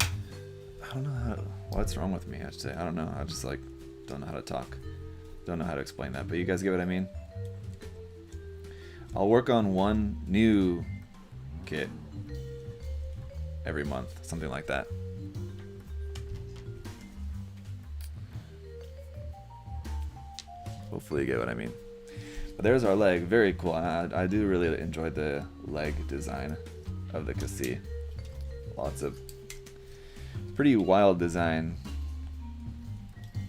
I don't know what's wrong with me, I should say. I don't know, I just like don't know how to talk. Don't know how to explain that, but you guys get what I mean? I'll work on one new kit every month, something like that. Hopefully you get what I mean. But there's our leg, very cool. I do really enjoy the leg design of the Xi. Lots of pretty wild design.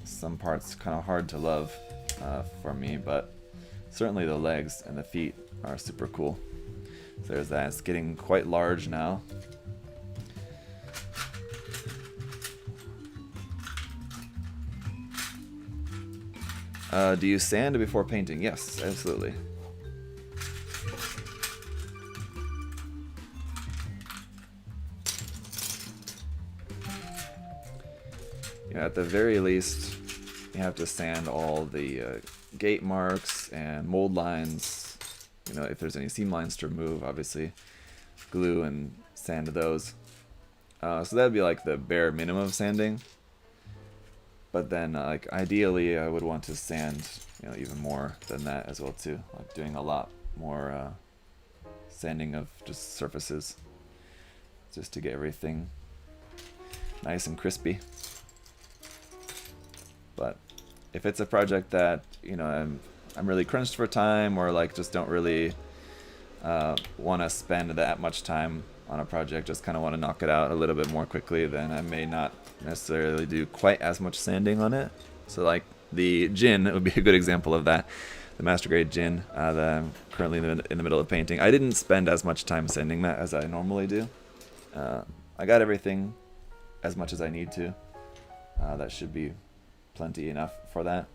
Some parts kind of hard to love for me, but certainly the legs and the feet are super cool. So there's that. It's getting quite large now. Do you sand before painting? Yes, absolutely. Yeah, at the very least, you have to sand all the gate marks and mold lines. You know, if there's any seam lines to remove, obviously, glue and sand those. So that'd be like the bare minimum of sanding. But then, like ideally, I would want to sand, you know, even more than that as well too. Like doing a lot more sanding of just surfaces, just to get everything nice and crispy. But if it's a project that, you know, I'm really crunched for time, or like just don't really want to spend that much time on a project, just kind of want to knock it out a little bit more quickly, then I may not necessarily do quite as much sanding on it. So like the Jin would be a good example of that. The Master Grade Jin that I'm currently in the middle of painting. I didn't spend as much time sanding that as I normally do. I got everything as much as I need to. That should be plenty enough for that.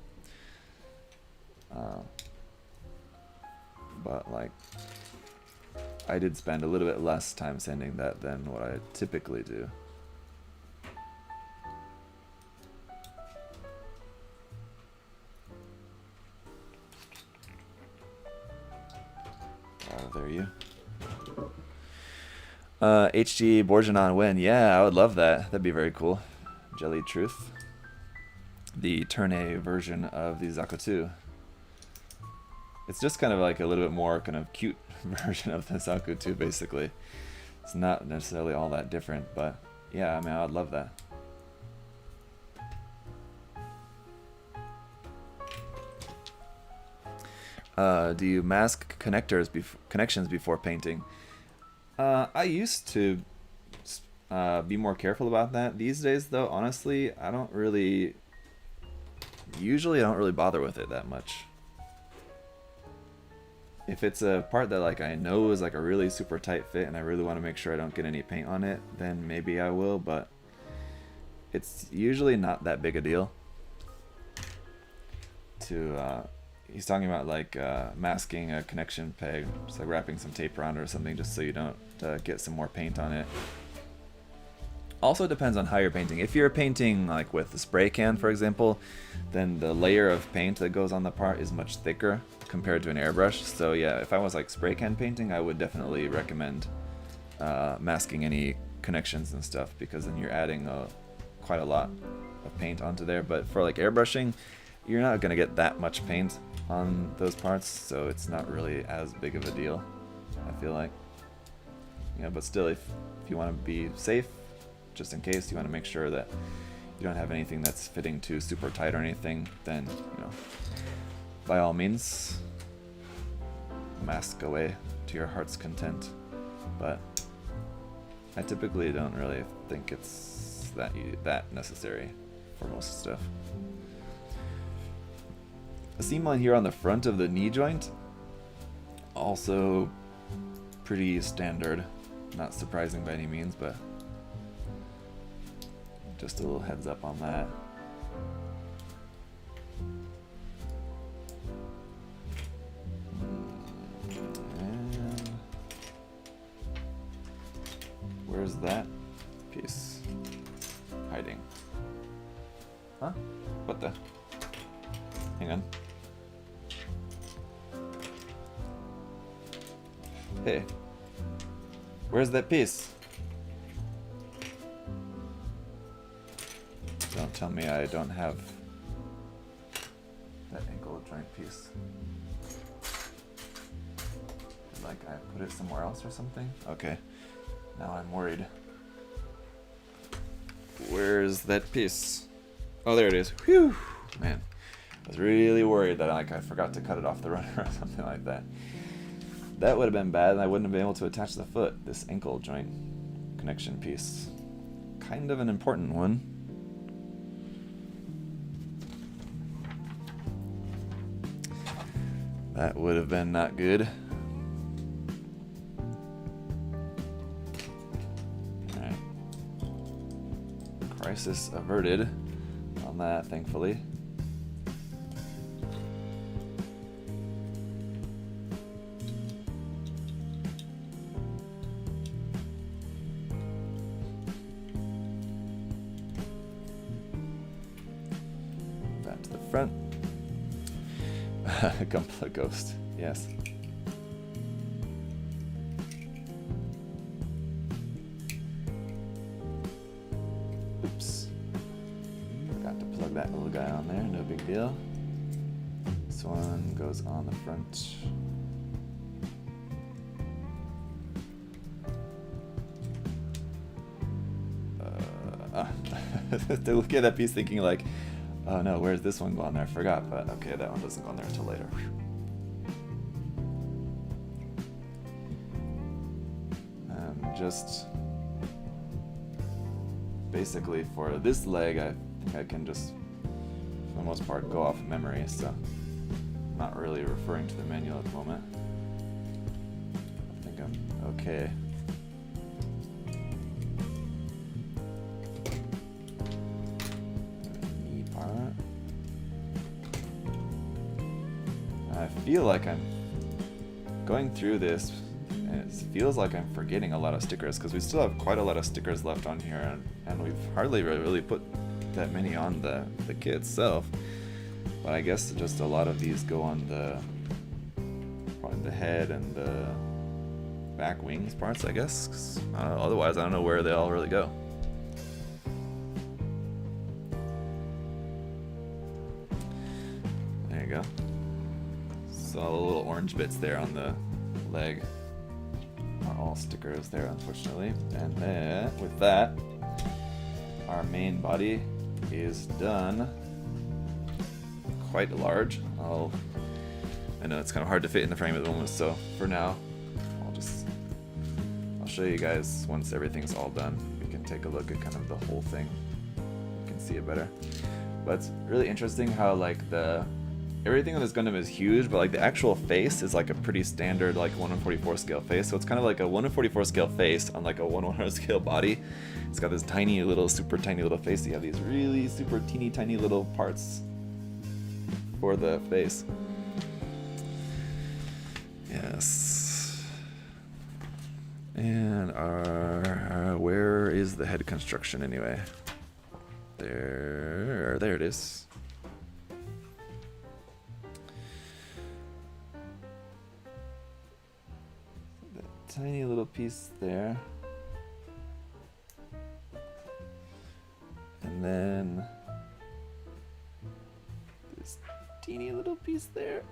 But like, I did spend a little bit less time sanding that than what I typically do. There you. HG Borjanon win. Yeah, I would love that. That'd be very cool. Jelly Truth. The Turn A version of the Zaku 2. It's just kind of like a little bit more kind of cute version of the Zaku 2, basically. It's not necessarily all that different, but yeah, I mean, I'd love that. Do you mask connections before painting? I used to be more careful about that. These days, though, honestly, usually I don't really bother with it that much. If it's a part that like I know is like a really super tight fit and I really want to make sure I don't get any paint on it, then maybe I will, but it's usually not that big a deal. He's talking about like masking a connection peg, just like wrapping some tape around it or something, just so you don't get some more paint on it. Also depends on how you're painting. If you're painting like with the spray can, for example, then the layer of paint that goes on the part is much thicker compared to an airbrush. So yeah, if I was like spray can painting, I would definitely recommend masking any connections and stuff, because then you're adding quite a lot of paint onto there. But for like airbrushing, you're not going to get that much paint on those parts, so it's not really as big of a deal, I feel like. Yeah, but still, if you want to be safe, just in case you want to make sure that you don't have anything that's fitting too super tight or anything, then, you know, by all means, mask away to your heart's content. But I typically don't really think it's that necessary for most stuff. A seam line here on the front of the knee joint, also pretty standard, not surprising by any means, but Just a little heads up on that. And where's that piece hiding? Huh? What the? Hang on. Hey, where's that piece? Don't tell me I don't have that ankle joint piece. Like I put it somewhere else or something? Okay, now I'm worried. Where's that piece? Oh, there it is. Whew, man. I was really worried that I forgot to cut it off the runner or something like that. That would have been bad, and I wouldn't have been able to attach the foot. This ankle joint connection piece. Kind of an important one. That would have been not good. Alright. Crisis averted on that, thankfully. Back to the front. Gunpla ghost, yes. Oops. Forgot to plug that little guy on there, no big deal. This one goes on the front. To look at that piece thinking like, oh no, where's this one go on there? I forgot, but okay, that one doesn't go on there until later. Just basically for this leg, I think I can just, for the most part, go off memory, so I'm not really referring to the manual at the moment. I think I'm okay. I feel like I'm going through this, and it feels like I'm forgetting a lot of stickers, because we still have quite a lot of stickers left on here, and we've hardly really put that many on the kit itself. But I guess just a lot of these go on probably the head and the back wings parts, I guess. 'Cause I don't know, otherwise, I don't know where they all really go. There you go. So all the little orange bits there on the leg are all stickers there, unfortunately. And then with that, our main body is done. Quite large. I know it's kind of hard to fit in the frame at the moment, so for now, I'll show you guys once everything's all done. We can take a look at kind of the whole thing. You can see it better. But it's really interesting how like everything on this Gundam is huge, but like the actual face is like a pretty standard like 1/44 scale face. So it's kind of like a 1/44 scale face on like a 1/100 scale body. It's got this tiny little, super tiny little face. You have these really super teeny tiny little parts for the face. Yes. And where is the head construction anyway? There it is. Tiny little piece there, and then this teeny little piece there.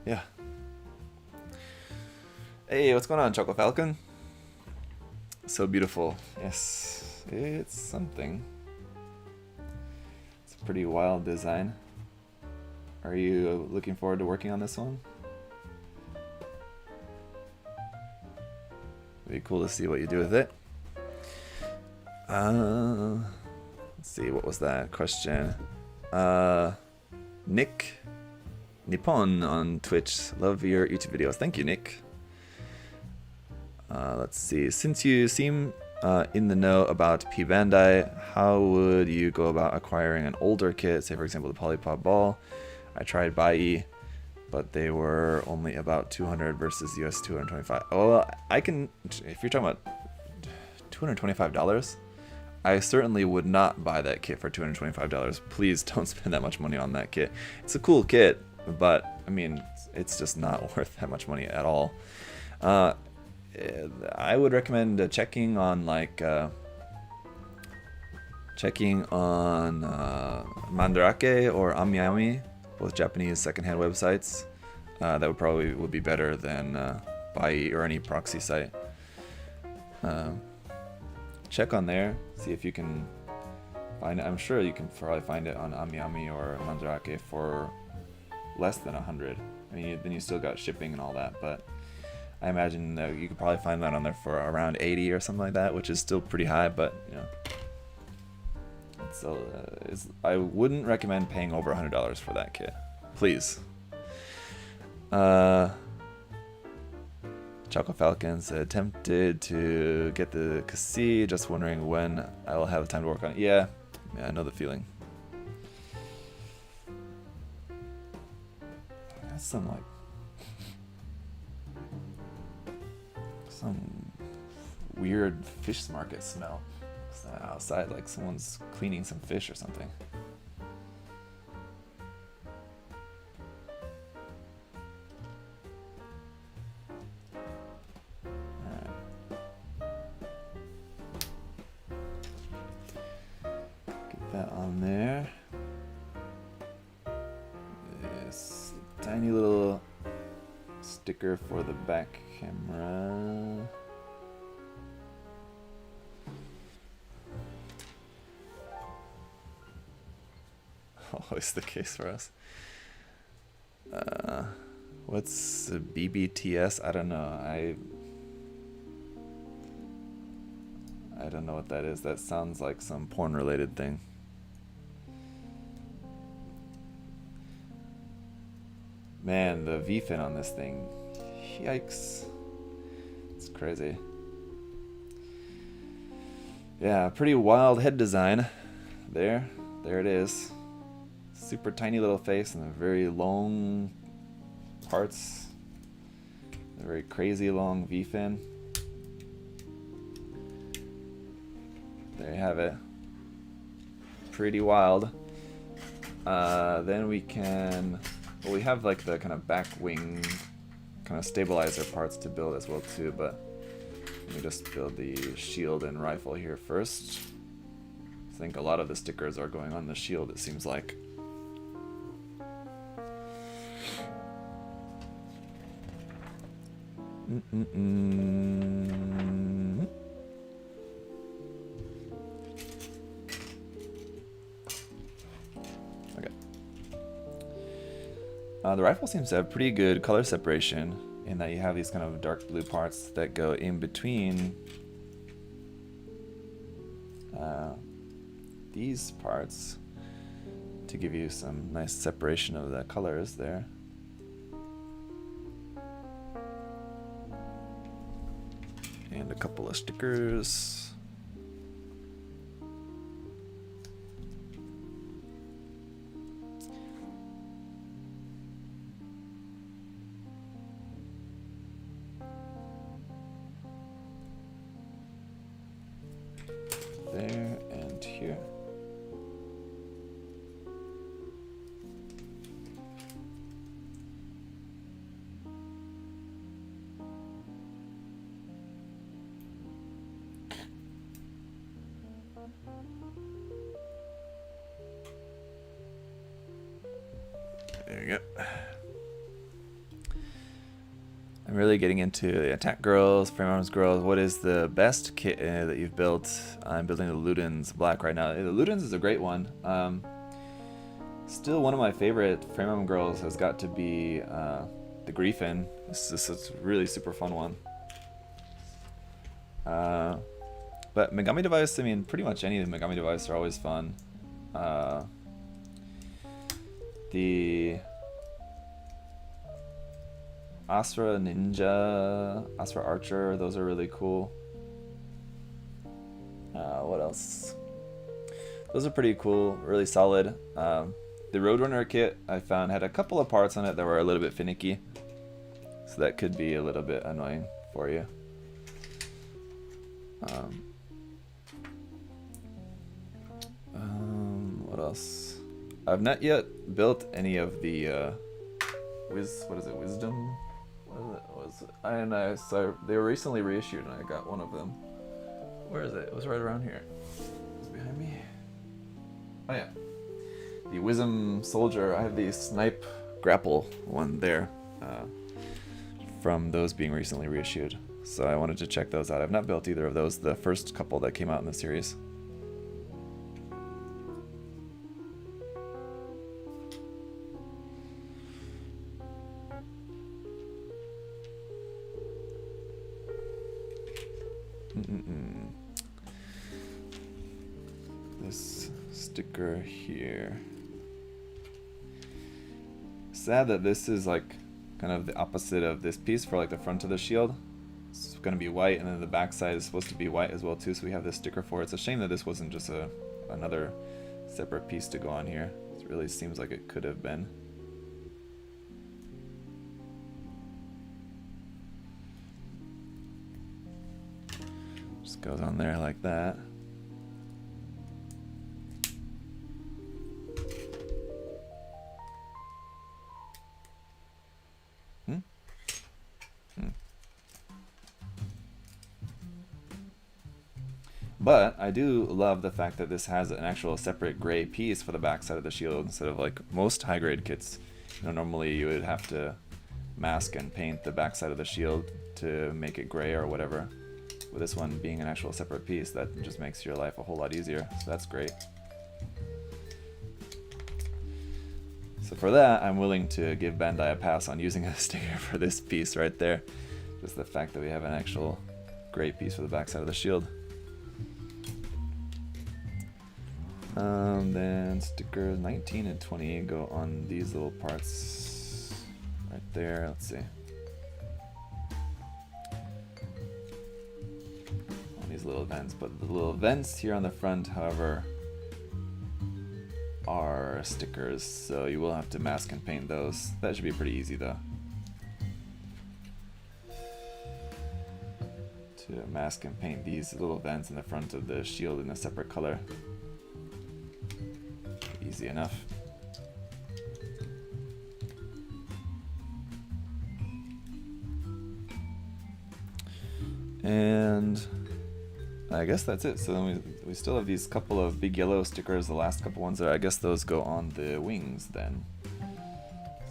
Yeah. Hey, what's going on, Choco Falcon? So beautiful. Yes, it's something. It's a pretty wild design. Are you looking forward to working on this one? It'd be cool to see what you do with it. Let's see, what was that question? Nick Nippon on Twitch. Love your YouTube videos. Thank you, Nick. Let's see. Since you seem in the know about P Bandai, how would you go about acquiring an older kit? Say, for example, the Polypop Ball. I tried Bai, but they were only about 200 versus US 225. Oh, I can. If you're talking about $225, I certainly would not buy that kit for $225. Please don't spend that much money on that kit. It's a cool kit, but I mean, it's just not worth that much money at all. I would recommend checking on Mandarake or Amiami, both Japanese secondhand websites. That would be better than Bai or any proxy site. Check on there, see if you can find it. I'm sure you can probably find it on Amiami or Mandarake for less than 100. I mean, then you still got shipping and all that, but I imagine that you could probably find that on there for around 80 or something like that, which is still pretty high, but you know. So I wouldn't recommend paying over $100 for that kit. Please. Choco Falcon said, tempted to get the Kasi, just wondering when I will have time to work on it. Yeah, I know the feeling. That's some weird fish market smell. It's outside, like someone's cleaning some fish or something. For the back camera. Always the case for us. What's the BBTS? I don't know. I don't know what that is. That sounds like some porn related thing. Man, the V-fin on this thing. Yikes. It's crazy. Yeah, pretty wild head design. There it is. Super tiny little face and very long parts. A very crazy long V-fin. There you have it. Pretty wild. Then we have like the kind of back wing kind of stabilizer parts to build as well too, but let me just build the shield and rifle here first. I think a lot of the stickers are going on the shield, it seems like. The rifle seems to have pretty good color separation in that you have these kind of dark blue parts that go in between these parts to give you some nice separation of the colors there. And a couple of stickers. There and here. There you go. I'm really getting into the Attack Girls, Frame Arms Girls. What is the best kit that you've built? I'm building the Ludens Black right now. The Ludens is a great one. Still one of my favorite Frame Arm Girls has got to be the Griffin. It's a really super fun one. But Megami Device, I mean, pretty much any of the Megami Device are always fun. Astra Ninja, Astra Archer, those are really cool. What else? Those are pretty cool, really solid. The Roadrunner kit I found had a couple of parts on it that were a little bit finicky, so that could be a little bit annoying for you. What else? I've not yet built any of the Wisdom? What is it? So they were recently reissued and I got one of them. Where is it? It was right around here. It's behind me. Oh yeah. The Wisdom Soldier. I have the Snipe Grapple one there. From those being recently reissued. So I wanted to check those out. I've not built either of those, the first couple that came out in the series. This sticker here. Sad that this is like kind of the opposite of this piece for like the front of the shield. It's going to be white, and then the back side is supposed to be white as well too, so we have this sticker for it. It's a shame that this wasn't just another separate piece to go on here. It really seems like it could have been. Just goes on there like that. But I do love the fact that this has an actual separate gray piece for the back side of the shield instead of like most high-grade kits. You know, normally you would have to mask and paint the back side of the shield to make it gray or whatever. With this one being an actual separate piece, that just makes your life a whole lot easier. So that's great. So for that, I'm willing to give Bandai a pass on using a sticker for this piece right there. Just the fact that we have an actual gray piece for the back side of the shield. Then stickers 19 and 20 go on these little parts right there. Let's see. On these little vents, but the little vents here on the front, however, are stickers, so you will have to mask and paint those. That should be pretty easy though. To mask and paint these little vents in the front of the shield in a separate color. Easy enough. And I guess that's it. So then we still have these couple of big yellow stickers, the last couple ones there. I guess those go on the wings then.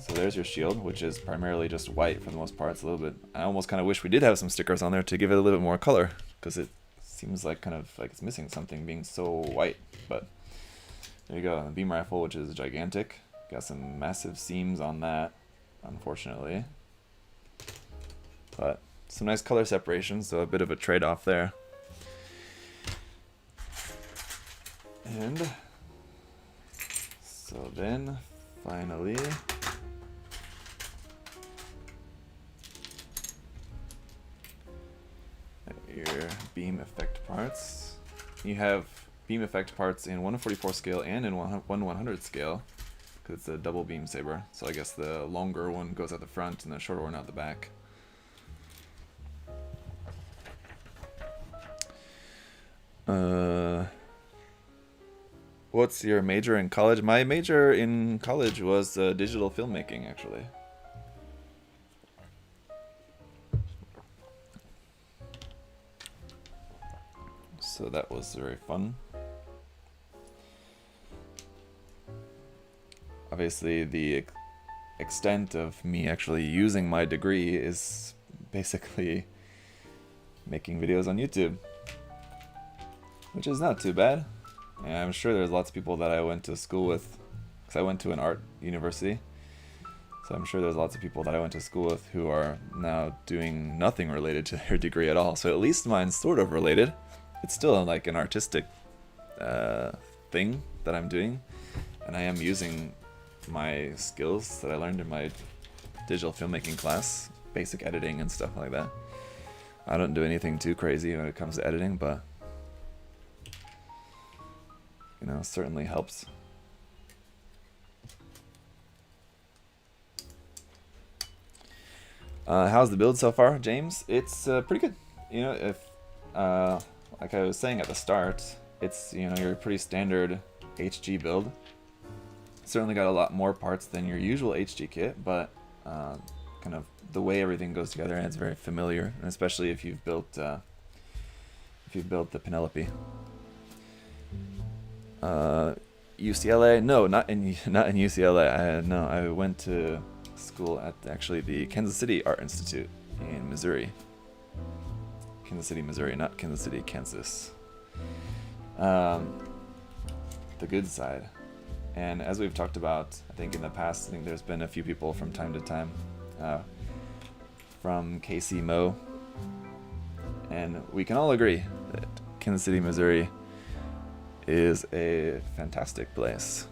So there's your shield, which is primarily just white for the most part. It's a little bit, I almost kind of wish we did have some stickers on there to give it a little bit more color, because it seems like kind of like it's missing something being so white. But there you go, the beam rifle, which is gigantic. Got some massive seams on that, unfortunately. But some nice color separation, so a bit of a trade-off there. And so then, finally, your beam effect parts. You have beam effect parts in 144 scale and in 1/100 scale, because it's a double beam saber. So I guess the longer one goes at the front and the shorter one at the back. What's your major in college? My major in college was digital filmmaking, actually. So that was very fun. Obviously, the extent of me actually using my degree is basically making videos on YouTube, which is not too bad. And I'm sure there's lots of people that I went to school with, because I went to an art university. So I'm sure there's lots of people that I went to school with who are now doing nothing related to their degree at all. So at least mine's sort of related. It's still like an artistic thing that I'm doing, and I am using my skills that I learned in my digital filmmaking class basic editing and stuff like that. I don't do anything too crazy when it comes to editing, but you know, certainly helps. How's the build so far, James? It's pretty good. You know, if like I was saying at the start, it's, you know, your pretty standard HG build. Certainly got a lot more parts than your usual HG kit, but kind of the way everything goes together, and it's very familiar, and especially if you've built the Penelope. UCLA? No, not in UCLA. No, I went to school at actually the Kansas City Art Institute in Missouri. Kansas City, Missouri, not Kansas City, Kansas. The good side. And as we've talked about, I think in the past, I think there's been a few people from time to time from KC Mo, and we can all agree that Kansas City, Missouri is a fantastic place.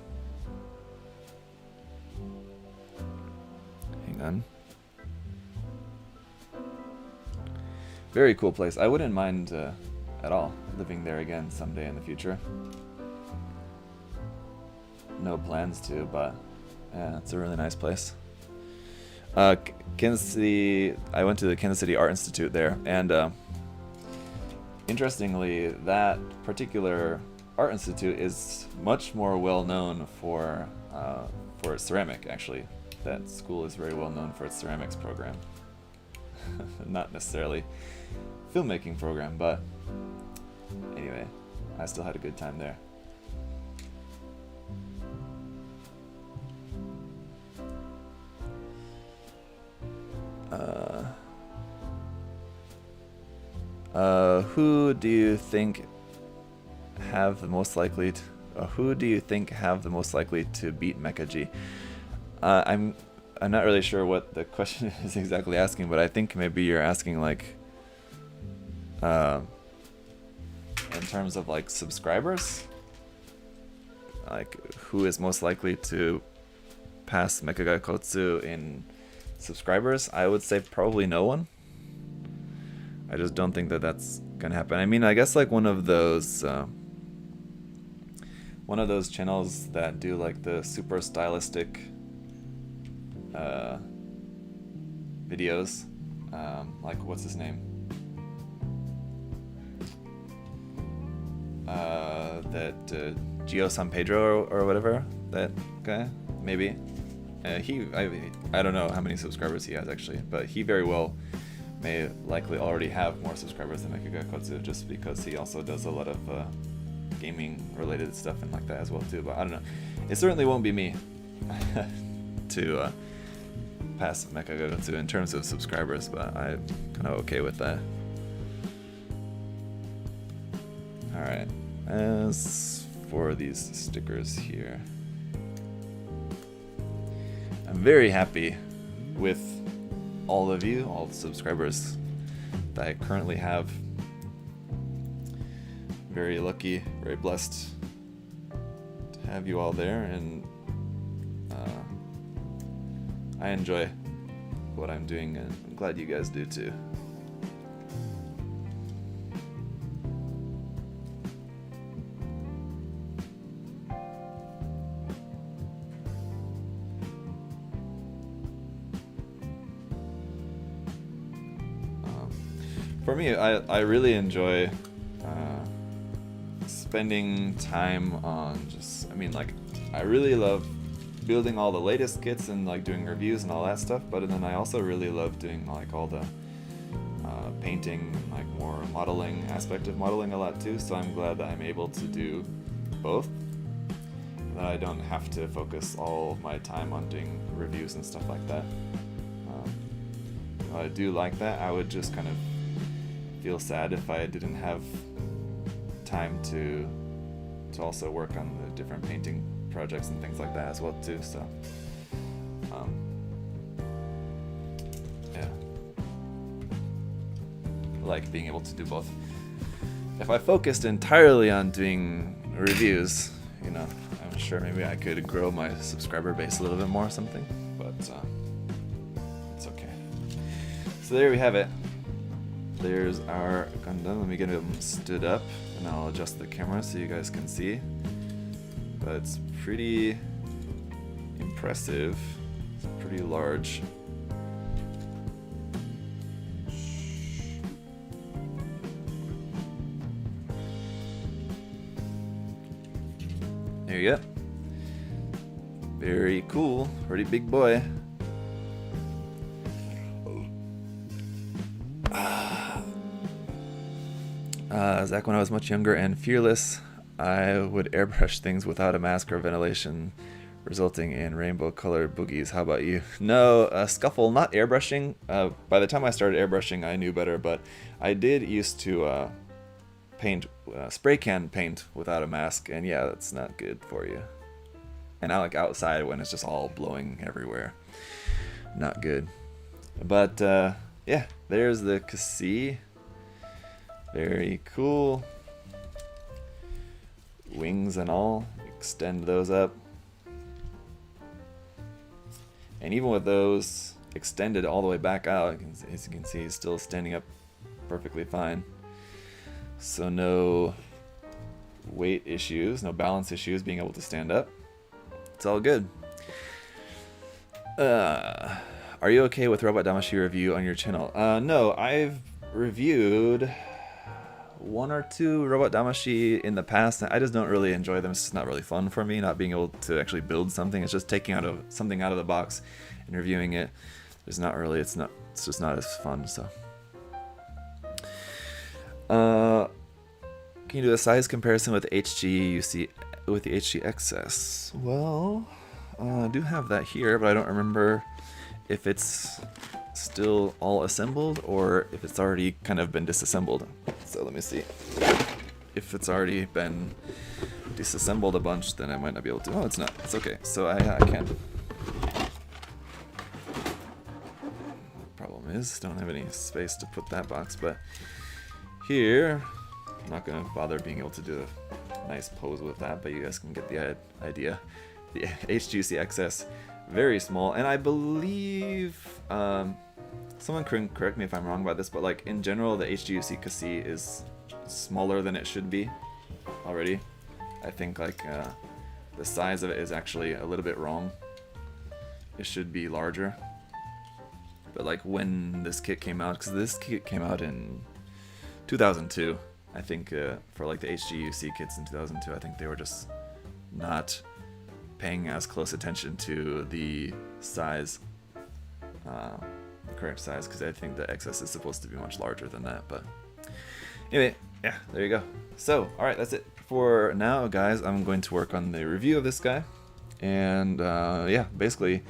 Hang on. Very cool place. I wouldn't mind at all living there again someday in the future. No plans to, but yeah, it's a really nice place. Kansas City, I went to the Kansas City Art Institute there, and interestingly, that particular art institute is much more well known for its ceramic. Actually, that school is very well known for its ceramics program. Not necessarily filmmaking program, but anyway, I still had a good time there. Who do you think have the most likely to, beat Mecha G? I'm not really sure what the question is exactly asking, but I think maybe you're asking like in terms of like subscribers, like who is most likely to pass Mechaga in subscribers. I would say probably no one. I just don't think that that's gonna happen. I mean, I guess like one of those channels that do like the super stylistic videos, like what's his name? That Gio San Pedro or whatever, that guy, maybe. I don't know how many subscribers he has actually, but he very well may likely already have more subscribers than Mechaga just because he also does a lot of gaming related stuff and like that as well too. But I don't know. It certainly won't be me to pass Mechaga in terms of subscribers, but I'm kind of okay with that. Alright, as for these stickers here, I'm very happy with all of you, all the subscribers that I currently have. Very lucky, very blessed to have you all there, and I enjoy what I'm doing, and I'm glad you guys do too. For me, I really enjoy spending time on just, I mean, like, I really love building all the latest kits and like doing reviews and all that stuff, but then I also really love doing like all the painting, like more modeling aspect of modeling a lot too, so I'm glad that I'm able to do both, that I don't have to focus all my time on doing reviews and stuff like that. I do like that. I would just kind of feel sad if I didn't have time to also work on the different painting projects and things like that as well too. So yeah, like being able to do both. If I focused entirely on doing reviews, you know, I'm sure maybe I could grow my subscriber base a little bit more or something, but it's okay. So there we have it. There's our Gundam. Let me get him stood up, and I'll adjust the camera so you guys can see. But it's pretty impressive. It's pretty large. There you go. Very cool. Pretty big boy. Zach, when I was much younger and fearless, I would airbrush things without a mask or ventilation, resulting in rainbow-colored boogies. How about you? No, Scuffle, not airbrushing. By the time I started airbrushing, I knew better, but I did used to paint, spray can paint without a mask, and yeah, that's not good for you. And I like outside when it's just all blowing everywhere. Not good. But yeah, there's the Xi. Very cool. Wings and all. Extend those up. And even with those extended all the way back out, as you can see, he's still standing up perfectly fine. So no weight issues, no balance issues being able to stand up. It's all good. Are you okay with Robot Damashi review on your channel? No, I've reviewed 1 or 2 Robot Damashi in the past. I just don't really enjoy them. It's just not really fun for me, not being able to actually build something. It's just taking something out of the box and reviewing it. It's just not as fun. So can you do a size comparison with HGUC with the HGXS? Well, I do have that here, but I don't remember if it's still all assembled or if it's already kind of been disassembled. So let me see. If it's already been disassembled a bunch, then I might not be able to. Oh, it's not. It's okay. So I can. Problem is, don't have any space to put that box, but here, I'm not going to bother being able to do a nice pose with that, but you guys can get the idea. The HGUC XS, very small, and I believe, someone can correct me if I'm wrong about this, but like in general, the HGUC Xi is smaller than it should be already. I think like the size of it is actually a little bit wrong. It should be larger. But like when this kit came out, because this kit came out in 2002, I think for like the HGUC kits in 2002, I think they were just not paying as close attention to the size, the correct size, because I think the XS is supposed to be much larger than that. But anyway, yeah, there you go. So, alright, that's it for now, guys. I'm going to work on the review of this guy. And yeah, basically,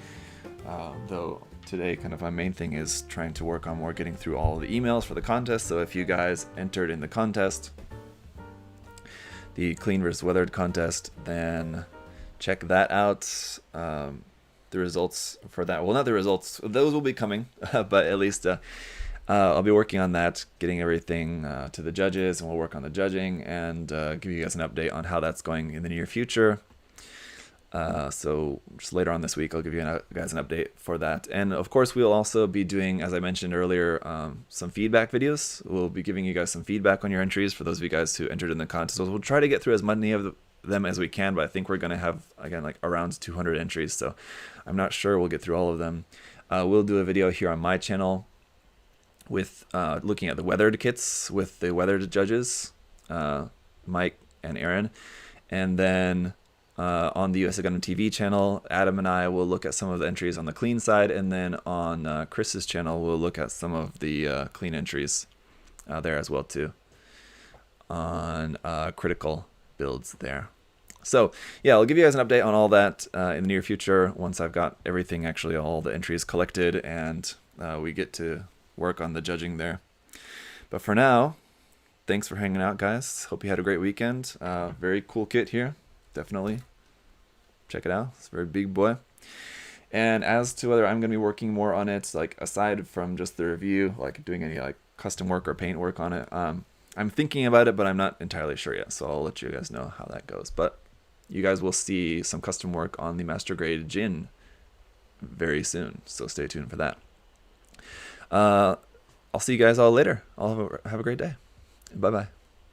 though, today kind of my main thing is trying to work on more getting through all the emails for the contest. So if you guys entered in the contest, the clean versus weathered contest, then check that out. The results for that, well, not the results, those will be coming, but at least I'll be working on that, getting everything to the judges, and we'll work on the judging and give you guys an update on how that's going in the near future. So just later on this week, I'll give you guys an update for that. And of course, we'll also be doing, as I mentioned earlier, some feedback videos. We'll be giving you guys some feedback on your entries for those of you guys who entered in the contest. We'll try to get through as many of them as we can, but I think we're going to have, again, like around 200 entries. So I'm not sure we'll get through all of them. We'll do a video here on my channel with looking at the weathered kits with the weathered judges, Mike and Aaron. And then on the USA Gundam TV channel, Adam and I will look at some of the entries on the clean side, and then on Chris's channel, we'll look at some of the clean entries there as well too, on critical builds there. So yeah, I'll give you guys an update on all that in the near future once I've got everything, actually all the entries collected, and we get to work on the judging there. But for now, thanks for hanging out, guys. Hope you had a great weekend. Very cool kit here. Definitely check it out. It's a very big boy. And as to whether I'm going to be working more on it, like aside from just the review, like doing any like custom work or paint work on it, I'm thinking about it, but I'm not entirely sure yet. So I'll let you guys know how that goes. But you guys will see some custom work on the Master Grade Jin very soon. So stay tuned for that. I'll see you guys all later. Have a great day. Bye bye.